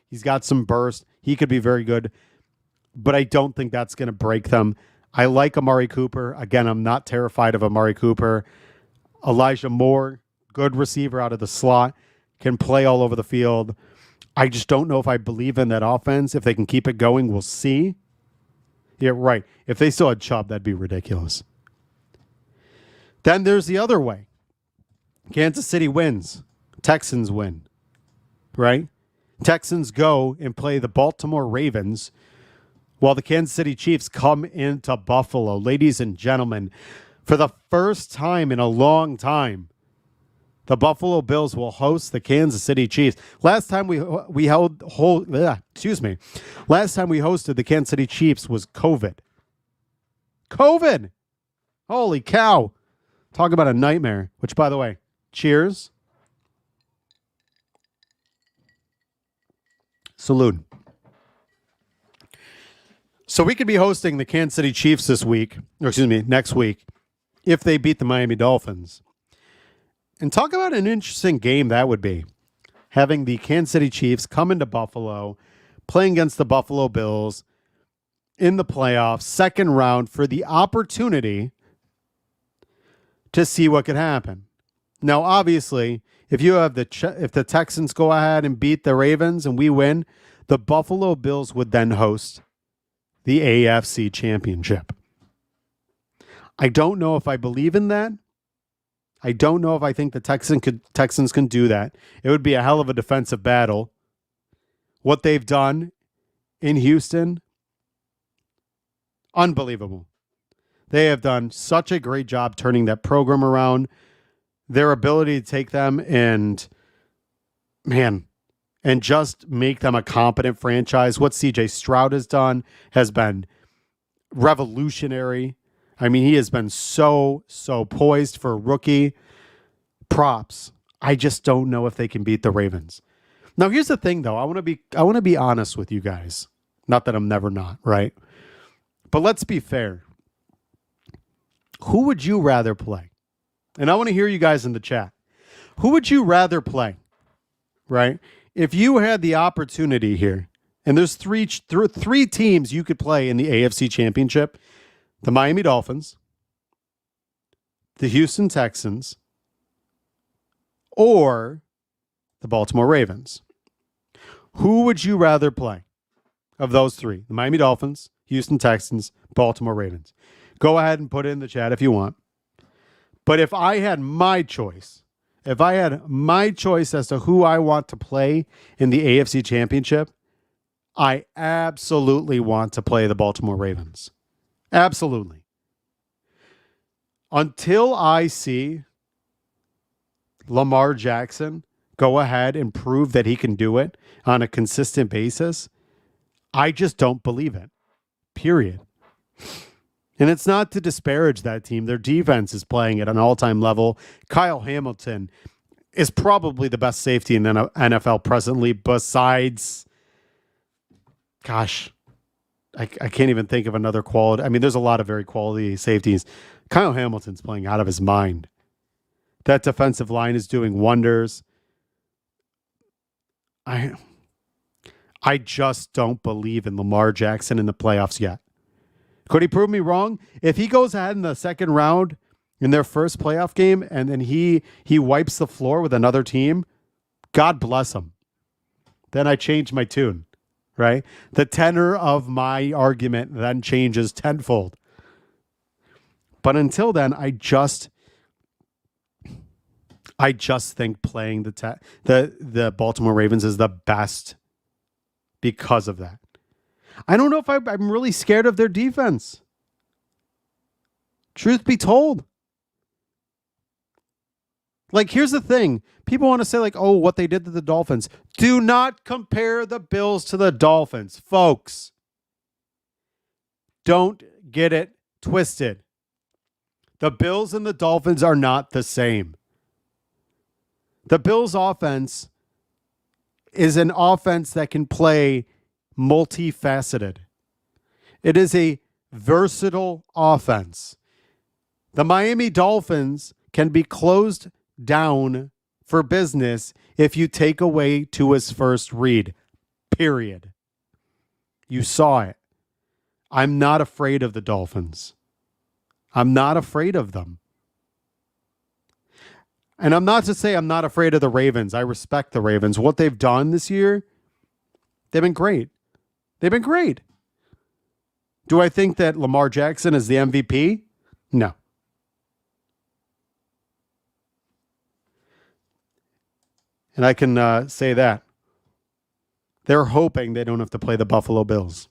He's got some burst. He could be very good, but I don't think that's going to break them. I like Amari Cooper. Again, I'm not terrified of Amari Cooper. Elijah Moore, good receiver out of the slot, can play all over the field. I just don't know if I believe in that offense. If they can keep it going, we'll see. Yeah, right. If they still had Chubb, that'd be ridiculous. Then there's the other way. Kansas City wins. Texans win. Right? Texans go and play the Baltimore Ravens while the Kansas City Chiefs come into Buffalo. Ladies and gentlemen, for the first time in a long time, the Buffalo Bills will host the Kansas City Chiefs. Last time we Last time we hosted the Kansas City Chiefs was COVID. COVID. Holy cow. Talk about a nightmare, which, by the way, cheers. Salute. So we could be hosting the Kansas City Chiefs next week, if they beat the Miami Dolphins. And talk about an interesting game that would be. Having the Kansas City Chiefs come into Buffalo, playing against the Buffalo Bills in the playoffs, second round, for the opportunity to see what could happen. Now, obviously, if the Texans go ahead and beat the Ravens and we win, the Buffalo Bills would then host the AFC Championship. I don't know if I believe in that. I don't know if I think the Texans can do that. It would be a hell of a defensive battle. What they've done in Houston, unbelievable. They have done such a great job turning that program around. Their ability to take them and just make them a competent franchise. What CJ Stroud has done has been revolutionary. I mean, he has been so poised for a rookie. Props. I just don't know if they can beat the Ravens. Now, here's the thing, though. I want to be honest with you guys. Not that I'm never not, right? But let's be fair. Who would you rather play? And I want to hear you guys in the chat. Who would you rather play? Right? If you had the opportunity here, and there's three teams you could play in the AFC Championship: the Miami Dolphins, the Houston Texans, or the Baltimore Ravens. Who would you rather play of those three? The Miami Dolphins, Houston Texans, Baltimore Ravens. Go ahead and put it in the chat if you want. But if I had my choice as to who I want to play in the AFC Championship, I absolutely want to play the Baltimore Ravens. Absolutely. Until I see Lamar Jackson go ahead and prove that he can do it on a consistent basis, I just don't believe it. Period. And it's not to disparage that team. Their defense is playing at an all-time level. Kyle Hamilton is probably the best safety in the NFL presently, besides, gosh, I can't even think of another quality. I mean, there's a lot of very quality safeties. Kyle Hamilton's playing out of his mind. That defensive line is doing wonders. I just don't believe in Lamar Jackson in the playoffs yet. Could he prove me wrong? If he goes ahead in the second round in their first playoff game and then he wipes the floor with another team, God bless him. Then I change my tune, right? The tenor of my argument then changes tenfold. But until then, I just think playing the Baltimore Ravens is the best because of that. I don't know if I'm really scared of their defense. Truth be told. Like, here's the thing. People want to say, like, oh, what they did to the Dolphins. Do not compare the Bills to the Dolphins, folks. Don't get it twisted. The Bills and the Dolphins are not the same. The Bills' offense is an offense that can play multi-faceted. It is a versatile offense. The Miami Dolphins can be closed down for business if you take away Tua's first read. Period. You saw it. I'm not afraid of the Dolphins. I'm not afraid of them. And I'm not to say I'm not afraid of the Ravens. I respect the Ravens. What they've done this year, they've been great. They've been great. Do I think that Lamar Jackson is the MVP? No. And I can say that. They're hoping they don't have to play the Buffalo Bills.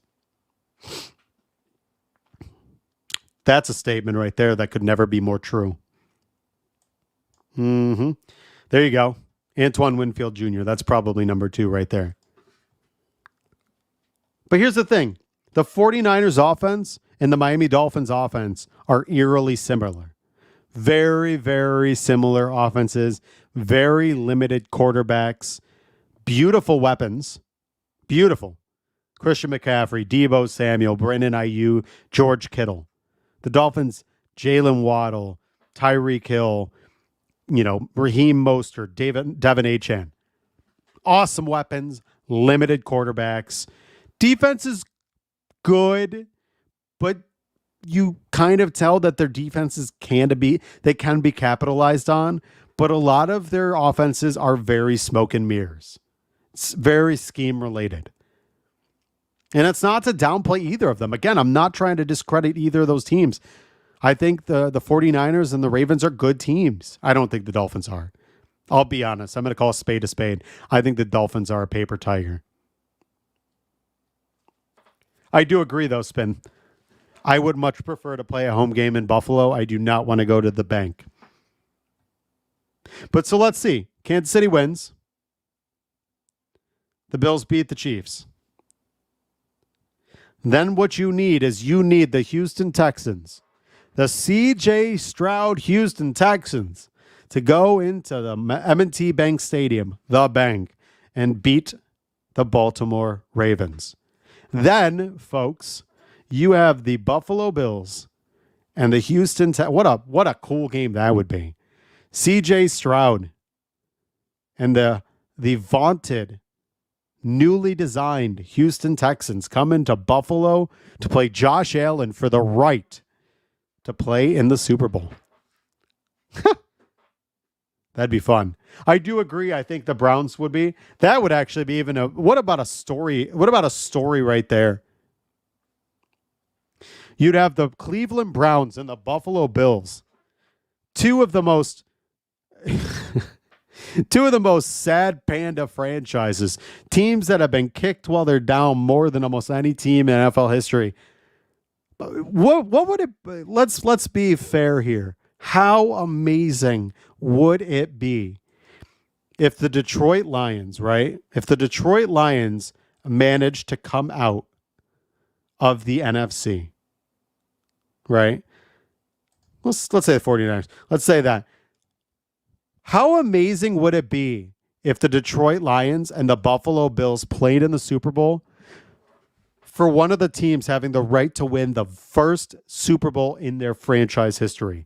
That's a statement right there that could never be more true. There you go. Antoine Winfield Jr. That's probably number 2 right there. But here's the thing. The 49ers offense and the Miami Dolphins offense are eerily similar. Very, very similar offenses. Very limited quarterbacks. Beautiful weapons. Beautiful. Christian McCaffrey, Deebo Samuel, Brandon Ayuk, George Kittle. The Dolphins, Jalen Waddle, Tyreek Hill, Raheem Mostert, Devin Achane. Awesome weapons, limited quarterbacks. Defense is good, but you kind of tell that their defenses can be capitalized on, but a lot of their offenses are very smoke and mirrors. It's very scheme related. And it's not to downplay either of them. Again, I'm not trying to discredit either of those teams. I think the 49ers and the Ravens are good teams. I don't think the Dolphins are. I'll be honest. I'm going to call a spade a spade. I think the Dolphins are a paper tiger. I do agree, though, Spin. I would much prefer to play a home game in Buffalo. I do not want to go to the bank. But so let's see. Kansas City wins. The Bills beat the Chiefs. Then what you need is the Houston Texans, the C.J. Stroud Houston Texans, to go into the M&T Bank Stadium, the bank, and beat the Baltimore Ravens. Then, folks, you have the Buffalo Bills and the Houston what a cool game that would be. C.J. Stroud and the vaunted, newly designed Houston Texans come into Buffalo to play Josh Allen for the right to play in the Super Bowl. That'd be fun. I do agree. I think the Browns would be. That would actually be even what about a story? What about a story right there? You'd have the Cleveland Browns and the Buffalo Bills. Two of the most sad panda franchises. Teams that have been kicked while they're down more than almost any team in NFL history. What would it be? Let's be fair here. How amazing would it be if the Detroit Lions, right? If the Detroit Lions managed to come out of the NFC, right? Let's say the 49ers. Let's say that. How amazing would it be if the Detroit Lions and the Buffalo Bills played in the Super Bowl for one of the teams having the right to win the first Super Bowl in their franchise history?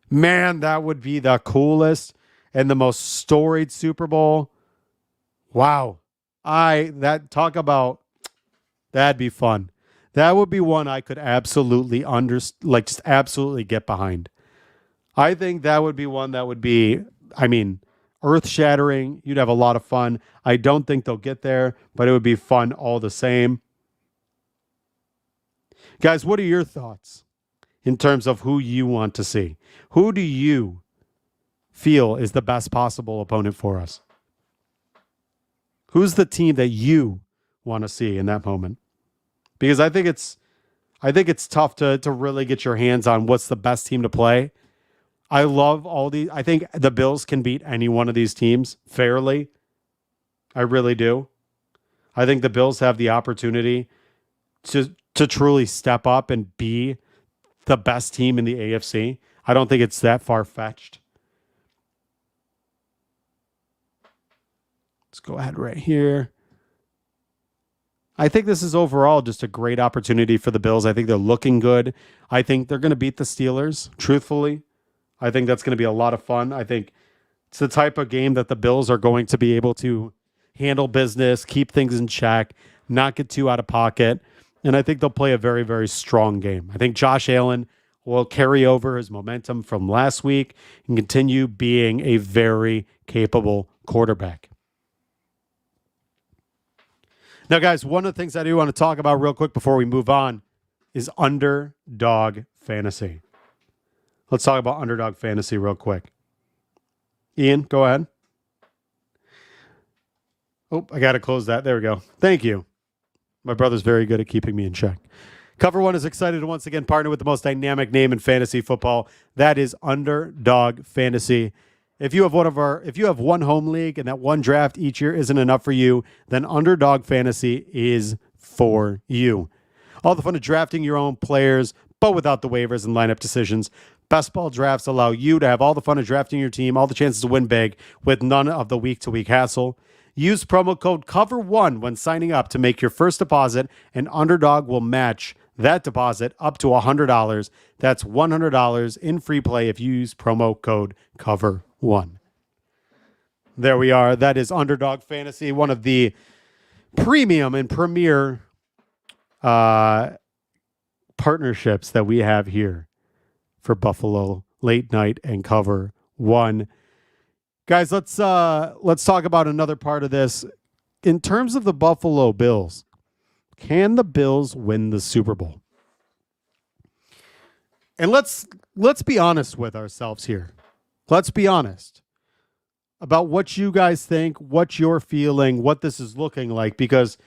Man, that would be the coolest and the most storied Super Bowl. Wow. That'd be fun. That would be one I could absolutely just absolutely get behind. I think that would be one that would be, earth-shattering. You'd have a lot of fun. I don't think they'll get there, but it would be fun all the same. Guys, what are your thoughts in terms of who you want to see? Who do you feel is the best possible opponent for us? Who's the team that you want to see in that moment? Because I think it's tough to really get your hands on what's the best team to play. I love all these. I think the Bills can beat any one of these teams fairly. I really do. I think the Bills have the opportunity to truly step up and be the best team in the AFC. I don't think it's that far-fetched. Let's go ahead right here. I think this is overall just a great opportunity for the Bills. I think they're looking good. I think they're going to beat the Steelers, truthfully. I think that's going to be a lot of fun. I think it's the type of game that the Bills are going to be able to handle business, keep things in check, not get too out of pocket. And I think they'll play a very, very strong game. I think Josh Allen will carry over his momentum from last week and continue being a very capable quarterback. Now, guys, one of the things I do want to talk about real quick before we move on is underdog fantasy. Let's talk about underdog fantasy real quick. Ian, go ahead. Oh, I got to close that. There we go. Thank you. My brother's very good at keeping me in check. Cover One is excited to once again partner with the most dynamic name in fantasy football. That is Underdog Fantasy. If you have one home league and that one draft each year isn't enough for you, then Underdog Fantasy is for you. All the fun of drafting your own players, but without the waivers and lineup decisions. Best ball drafts allow you to have all the fun of drafting your team, all the chances to win big, with none of the week-to-week hassle. Use promo code COVER1 when signing up to make your first deposit, and Underdog will match that deposit up to $100. That's $100 in free play if you use promo code COVER1. There we are. That is Underdog Fantasy, one of the premium and premier partnerships that we have here for Buffalo Late Night and Cover One. Guys, let's talk about another part of this. In terms of the Buffalo Bills, can the Bills win the Super Bowl? And let's be honest with ourselves here. Let's be honest about what you guys think, what you're feeling, what this is looking like, because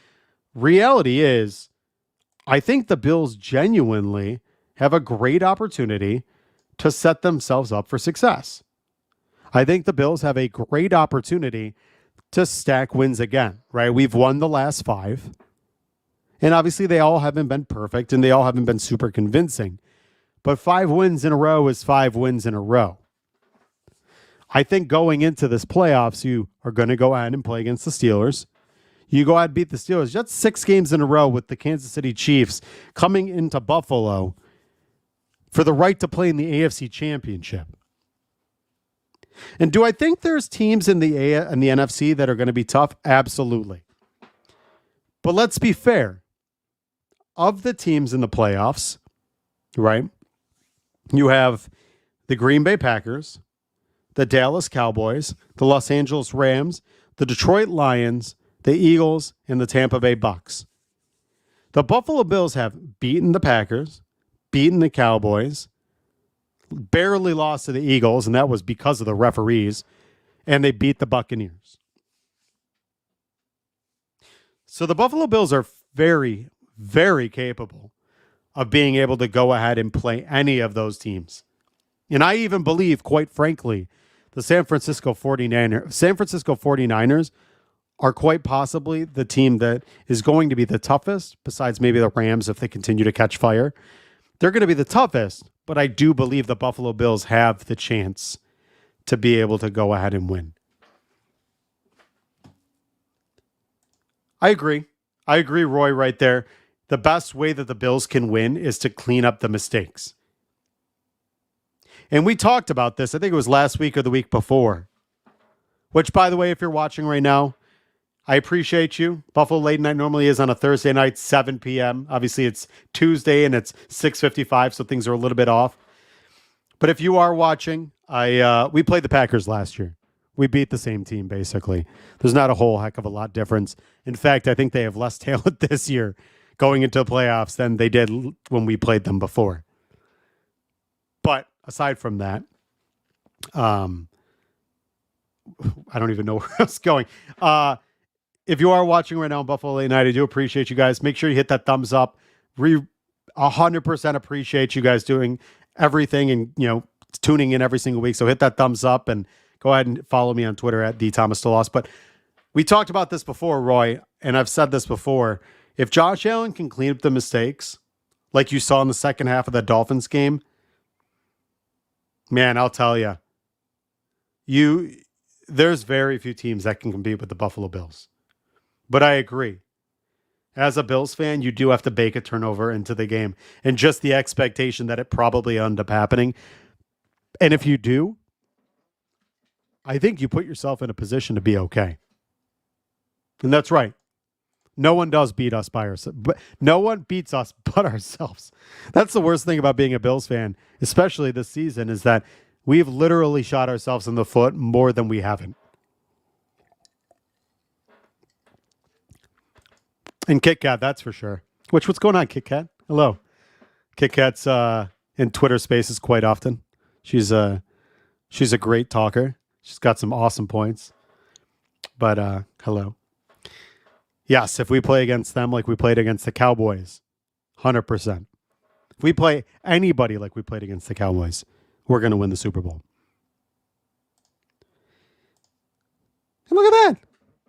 reality is, I think the Bills genuinely have a great opportunity to set themselves up for success. I think the Bills have a great opportunity to stack wins again, right? We've won the last 5. And obviously they all haven't been perfect and they all haven't been super convincing. But 5 wins in a row is 5 wins in a row. I think going into this playoffs, you are going to go ahead and play against the Steelers. You go ahead and beat the Steelers. That's 6 games in a row with the Kansas City Chiefs coming into Buffalo for the right to play in the AFC Championship. And do I think there's teams in the NFC that are going to be tough? Absolutely. But let's be fair. Of the teams in the playoffs, right, you have the Green Bay Packers, the Dallas Cowboys, the Los Angeles Rams, the Detroit Lions, the Eagles, and the Tampa Bay Bucks. The Buffalo Bills have beaten the Packers, beaten the Cowboys, barely lost to the Eagles, and that was because of the referees, and they beat the Buccaneers. So the Buffalo Bills are very, very capable of being able to go ahead and play any of those teams. And I even believe, quite frankly, the San Francisco 49ers are quite possibly the team that is going to be the toughest, besides maybe the Rams if they continue to catch fire. They're going to be the toughest, but I do believe the Buffalo Bills have the chance to be able to go ahead and win. I agree, Roy, right there. The best way that the Bills can win is to clean up the mistakes. And we talked about this, I think it was last week or the week before, which, by the way, if you're watching right now, I appreciate you. Buffalo Late Night normally is on a Thursday night, 7 p.m. Obviously, it's Tuesday and it's 6:55, so things are a little bit off. But if you are watching, we played the Packers last year. We beat the same team, basically. There's not a whole heck of a lot difference. In fact, I think they have less talent this year going into the playoffs than they did when we played them before. But aside from that, I don't even know where I was going. If you are watching right now on Buffalo Late Night, I do appreciate you guys. Make sure you hit that thumbs up. 100% appreciate you guys doing everything and, tuning in every single week. So hit that thumbs up and go ahead and follow me on Twitter at @ThomasDeLoss. But we talked about this before, Roy, and I've said this before. If Josh Allen can clean up the mistakes, like you saw in the second half of the Dolphins game, man, I'll tell you, there's very few teams that can compete with the Buffalo Bills. But I agree. As a Bills fan, you do have to bake a turnover into the game and just the expectation that it probably ends up happening. And if you do, I think you put yourself in a position to be okay. And that's right. No one does beat us by ourselves. But no one beats us but ourselves. That's the worst thing about being a Bills fan, especially this season, is that we've literally shot ourselves in the foot more than we haven't. And Kit Kat, that's for sure. What's going on, Kit Kat? Hello. Kit Kat's in Twitter Spaces quite often. She's a great talker. She's got some awesome points. But hello. Yes, if we play against them like we played against the Cowboys, 100%. If we play anybody like we played against the Cowboys, we're going to win the Super Bowl. And look at that.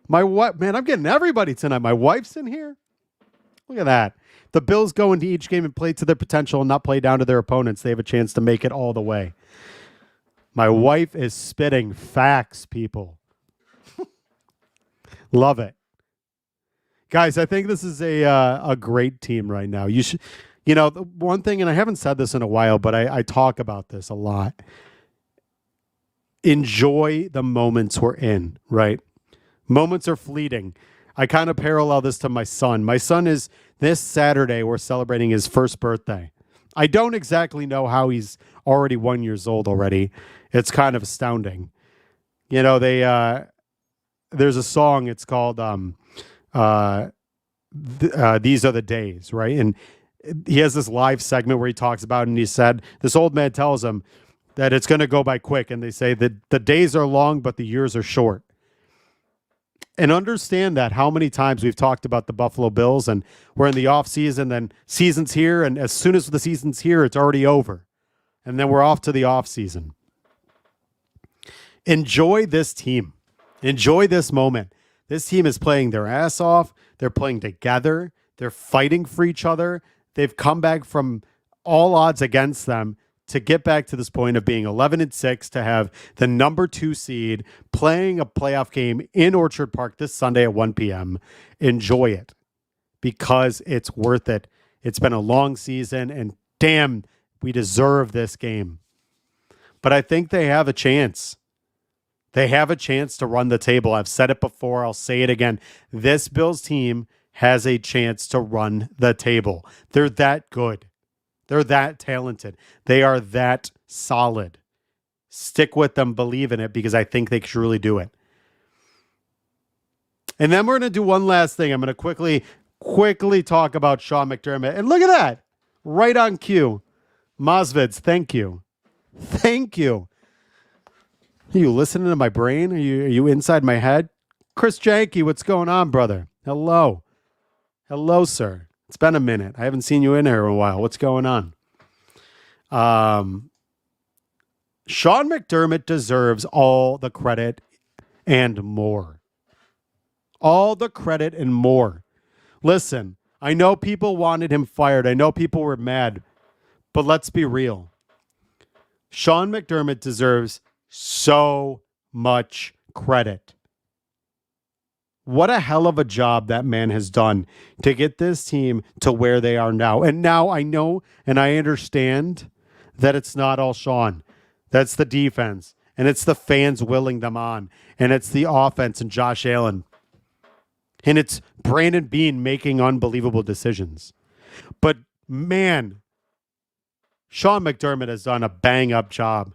My wife, man, I'm getting everybody tonight. My wife's in here. Look at that. The Bills go into each game and play to their potential and not play down to their opponents. They have a chance to make it all the way. My wife is spitting facts, people. Love it. Guys, I think this is a great team right now. You should, the one thing, and I haven't said this in a while, but I talk about this a lot. Enjoy the moments we're in, right? Moments are fleeting. I kind of parallel this to my son. My son is, this Saturday, we're celebrating his first birthday. I don't exactly know how he's already 1 year old already. It's kind of astounding. There's a song, it's called These Are the Days, right? And he has this live segment where he talks about it, and he said, this old man tells him that it's going to go by quick, and they say that the days are long, but the years are short. And understand that how many times we've talked about the Buffalo Bills, and we're in the off season, then season's here, and as soon as the season's here, it's already over. And then we're off to the off season. Enjoy this team. Enjoy this moment. This team is playing their ass off. They're playing together. They're fighting for each other. They've come back from all odds against them to get back to this point of being 11-6, to have the number 2 seed, playing a playoff game in Orchard Park this Sunday at 1 p.m. Enjoy it, because it's worth it. It's been a long season, and damn, we deserve this game. But I think they have a chance. They have a chance to run the table. I've said it before. I'll say it again. This Bills team has a chance to run the table. They're that good. They're that talented. They are that solid. Stick with them. Believe in it, because I think they can really do it. And then we're going to do one last thing. I'm going to quickly talk about Sean McDermott. And look at that. Right on cue. Mosvids, thank you. Thank you. Are you listening to my brain? Are you inside my head? Chris Janke, what's going on, brother? Hello. Hello, sir. It's been a minute. I haven't seen you in here in a while. What's going on? Sean McDermott deserves all the credit and more. All the credit and more. Listen, I know people wanted him fired. I know people were mad. But let's be real. Sean McDermott deserves so much credit. What a hell of a job that man has done to get this team to where they are now. And now I know and I understand that it's not all Sean. That's the defense. And it's the fans willing them on. And it's the offense and Josh Allen. And it's Brandon Beane making unbelievable decisions. But man, Sean McDermott has done a bang-up job.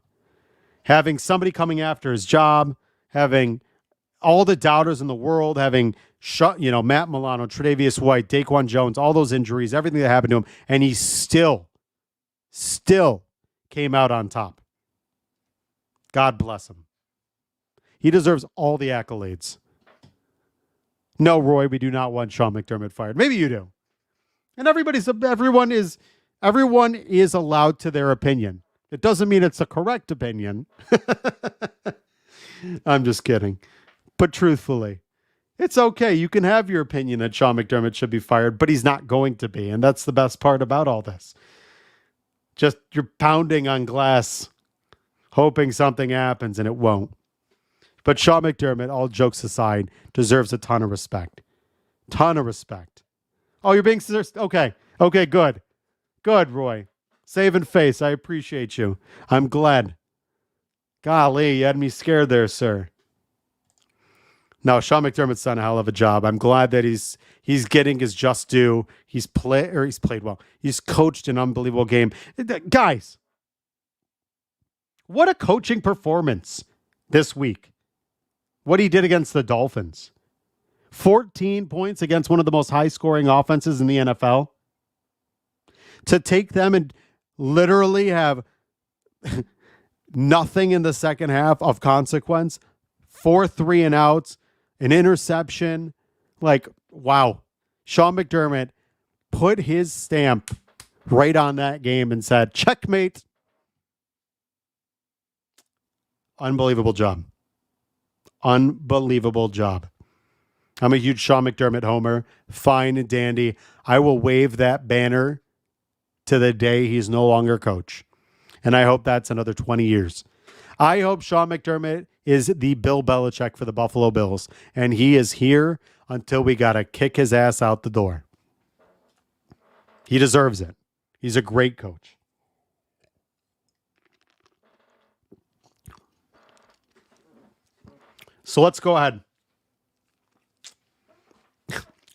Having somebody coming after his job, having all the doubters in the world, having Matt Milano, Tre'Davious White, Daquan Jones, all those injuries, everything that happened to him, and he still came out on top. God bless him. He deserves all the accolades. No, Roy, we do not want Sean McDermott fired. Maybe you do. And everyone is allowed to their opinion. It doesn't mean it's a correct opinion. I'm just kidding. But truthfully, it's okay. You can have your opinion that Sean McDermott should be fired, but he's not going to be. And that's the best part about all this. Just you're pounding on glass, hoping something happens, and it won't. But Sean McDermott, all jokes aside, deserves a ton of respect. Ton of respect. Oh, you're being serious? Okay. Okay, good. Good, Roy. Saving face. I appreciate you. I'm glad. Golly, you had me scared there, sir. No, Sean McDermott's done a hell of a job. I'm glad that he's getting his just due. He's played well. He's coached an unbelievable game. Guys, what a coaching performance this week. What he did against the Dolphins. 14 points against one of the most high-scoring offenses in the NFL. To take them and literally have nothing in the second half of consequence. 4 3-and-outs, an interception. Like, wow. Sean McDermott put his stamp right on that game and said, checkmate. Unbelievable job. Unbelievable job. I'm a huge Sean McDermott homer. Fine and dandy. I will wave that banner to the day he's no longer coach. And I hope that's another 20 years. I hope Sean McDermott is the Bill Belichick for the Buffalo Bills. And he is here until we got to kick his ass out the door. He deserves it. He's a great coach. So let's go ahead.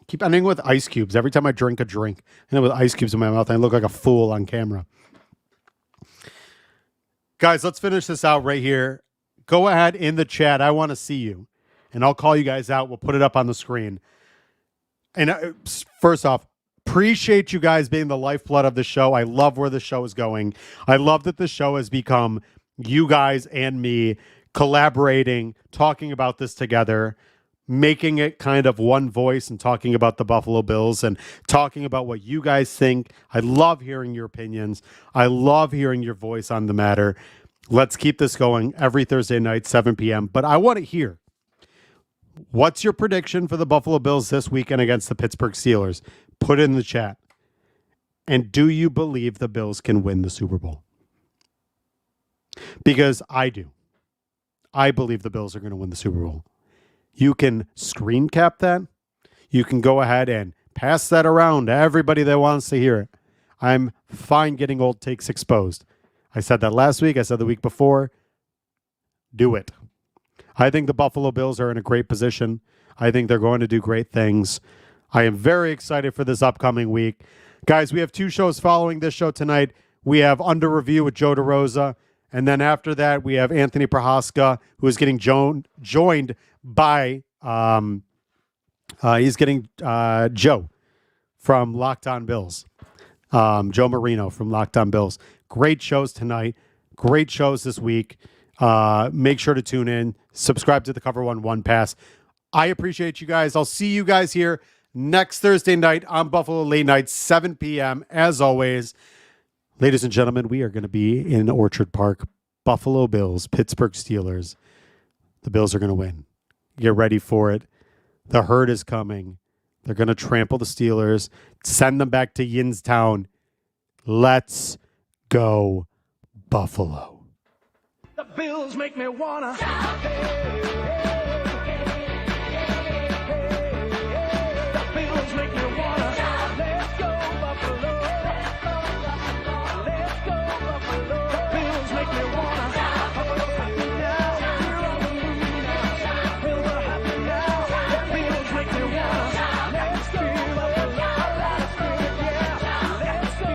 Keep ending with ice cubes. Every time I drink a drink, I end with ice cubes in my mouth, and I look like a fool on camera. Guys, let's finish this out right here. Go ahead in the chat. I want to see you. And I'll call you guys out. We'll put it up on the screen. And first off, appreciate you guys being the lifeblood of the show. I love where the show is going. I love that the show has become you guys and me collaborating, talking about this together, making it kind of one voice and talking about the Buffalo Bills and talking about what you guys think. I love hearing your opinions. I love hearing your voice on the matter. Let's keep this going every Thursday night, 7 p.m. But I want to hear, what's your prediction for the Buffalo Bills this weekend against the Pittsburgh Steelers? Put it in the chat. And do you believe the Bills can win the Super Bowl? Because I do. I believe the Bills are going to win the Super Bowl. You can screen cap that. You can go ahead and pass that around to everybody that wants to hear it. I'm fine getting old takes exposed. I said that last week. I said the week before. Do it. I think the Buffalo Bills are in a great position. I think they're going to do great things. I am very excited for this upcoming week. Guys, we have 2 shows following this show tonight. We have Under Review with Joe DeRosa. And then after that, we have Anthony Prohaska, who is getting joined by he's getting Joe from Locked On Bills. Joe Marino from Locked On Bills. Great shows tonight. Great shows this week. Make sure to tune in. Subscribe to the Cover One Pass. I appreciate you guys. I'll see you guys here next Thursday night on Buffalo Late Night, 7 p.m. As always, ladies and gentlemen, we are going to be in Orchard Park. Buffalo Bills, Pittsburgh Steelers. The Bills are going to win. Get ready for it. The herd is coming. They're going to trample the Steelers, send them back to Yinstown. Let's go, Buffalo. The Bills make me wanna.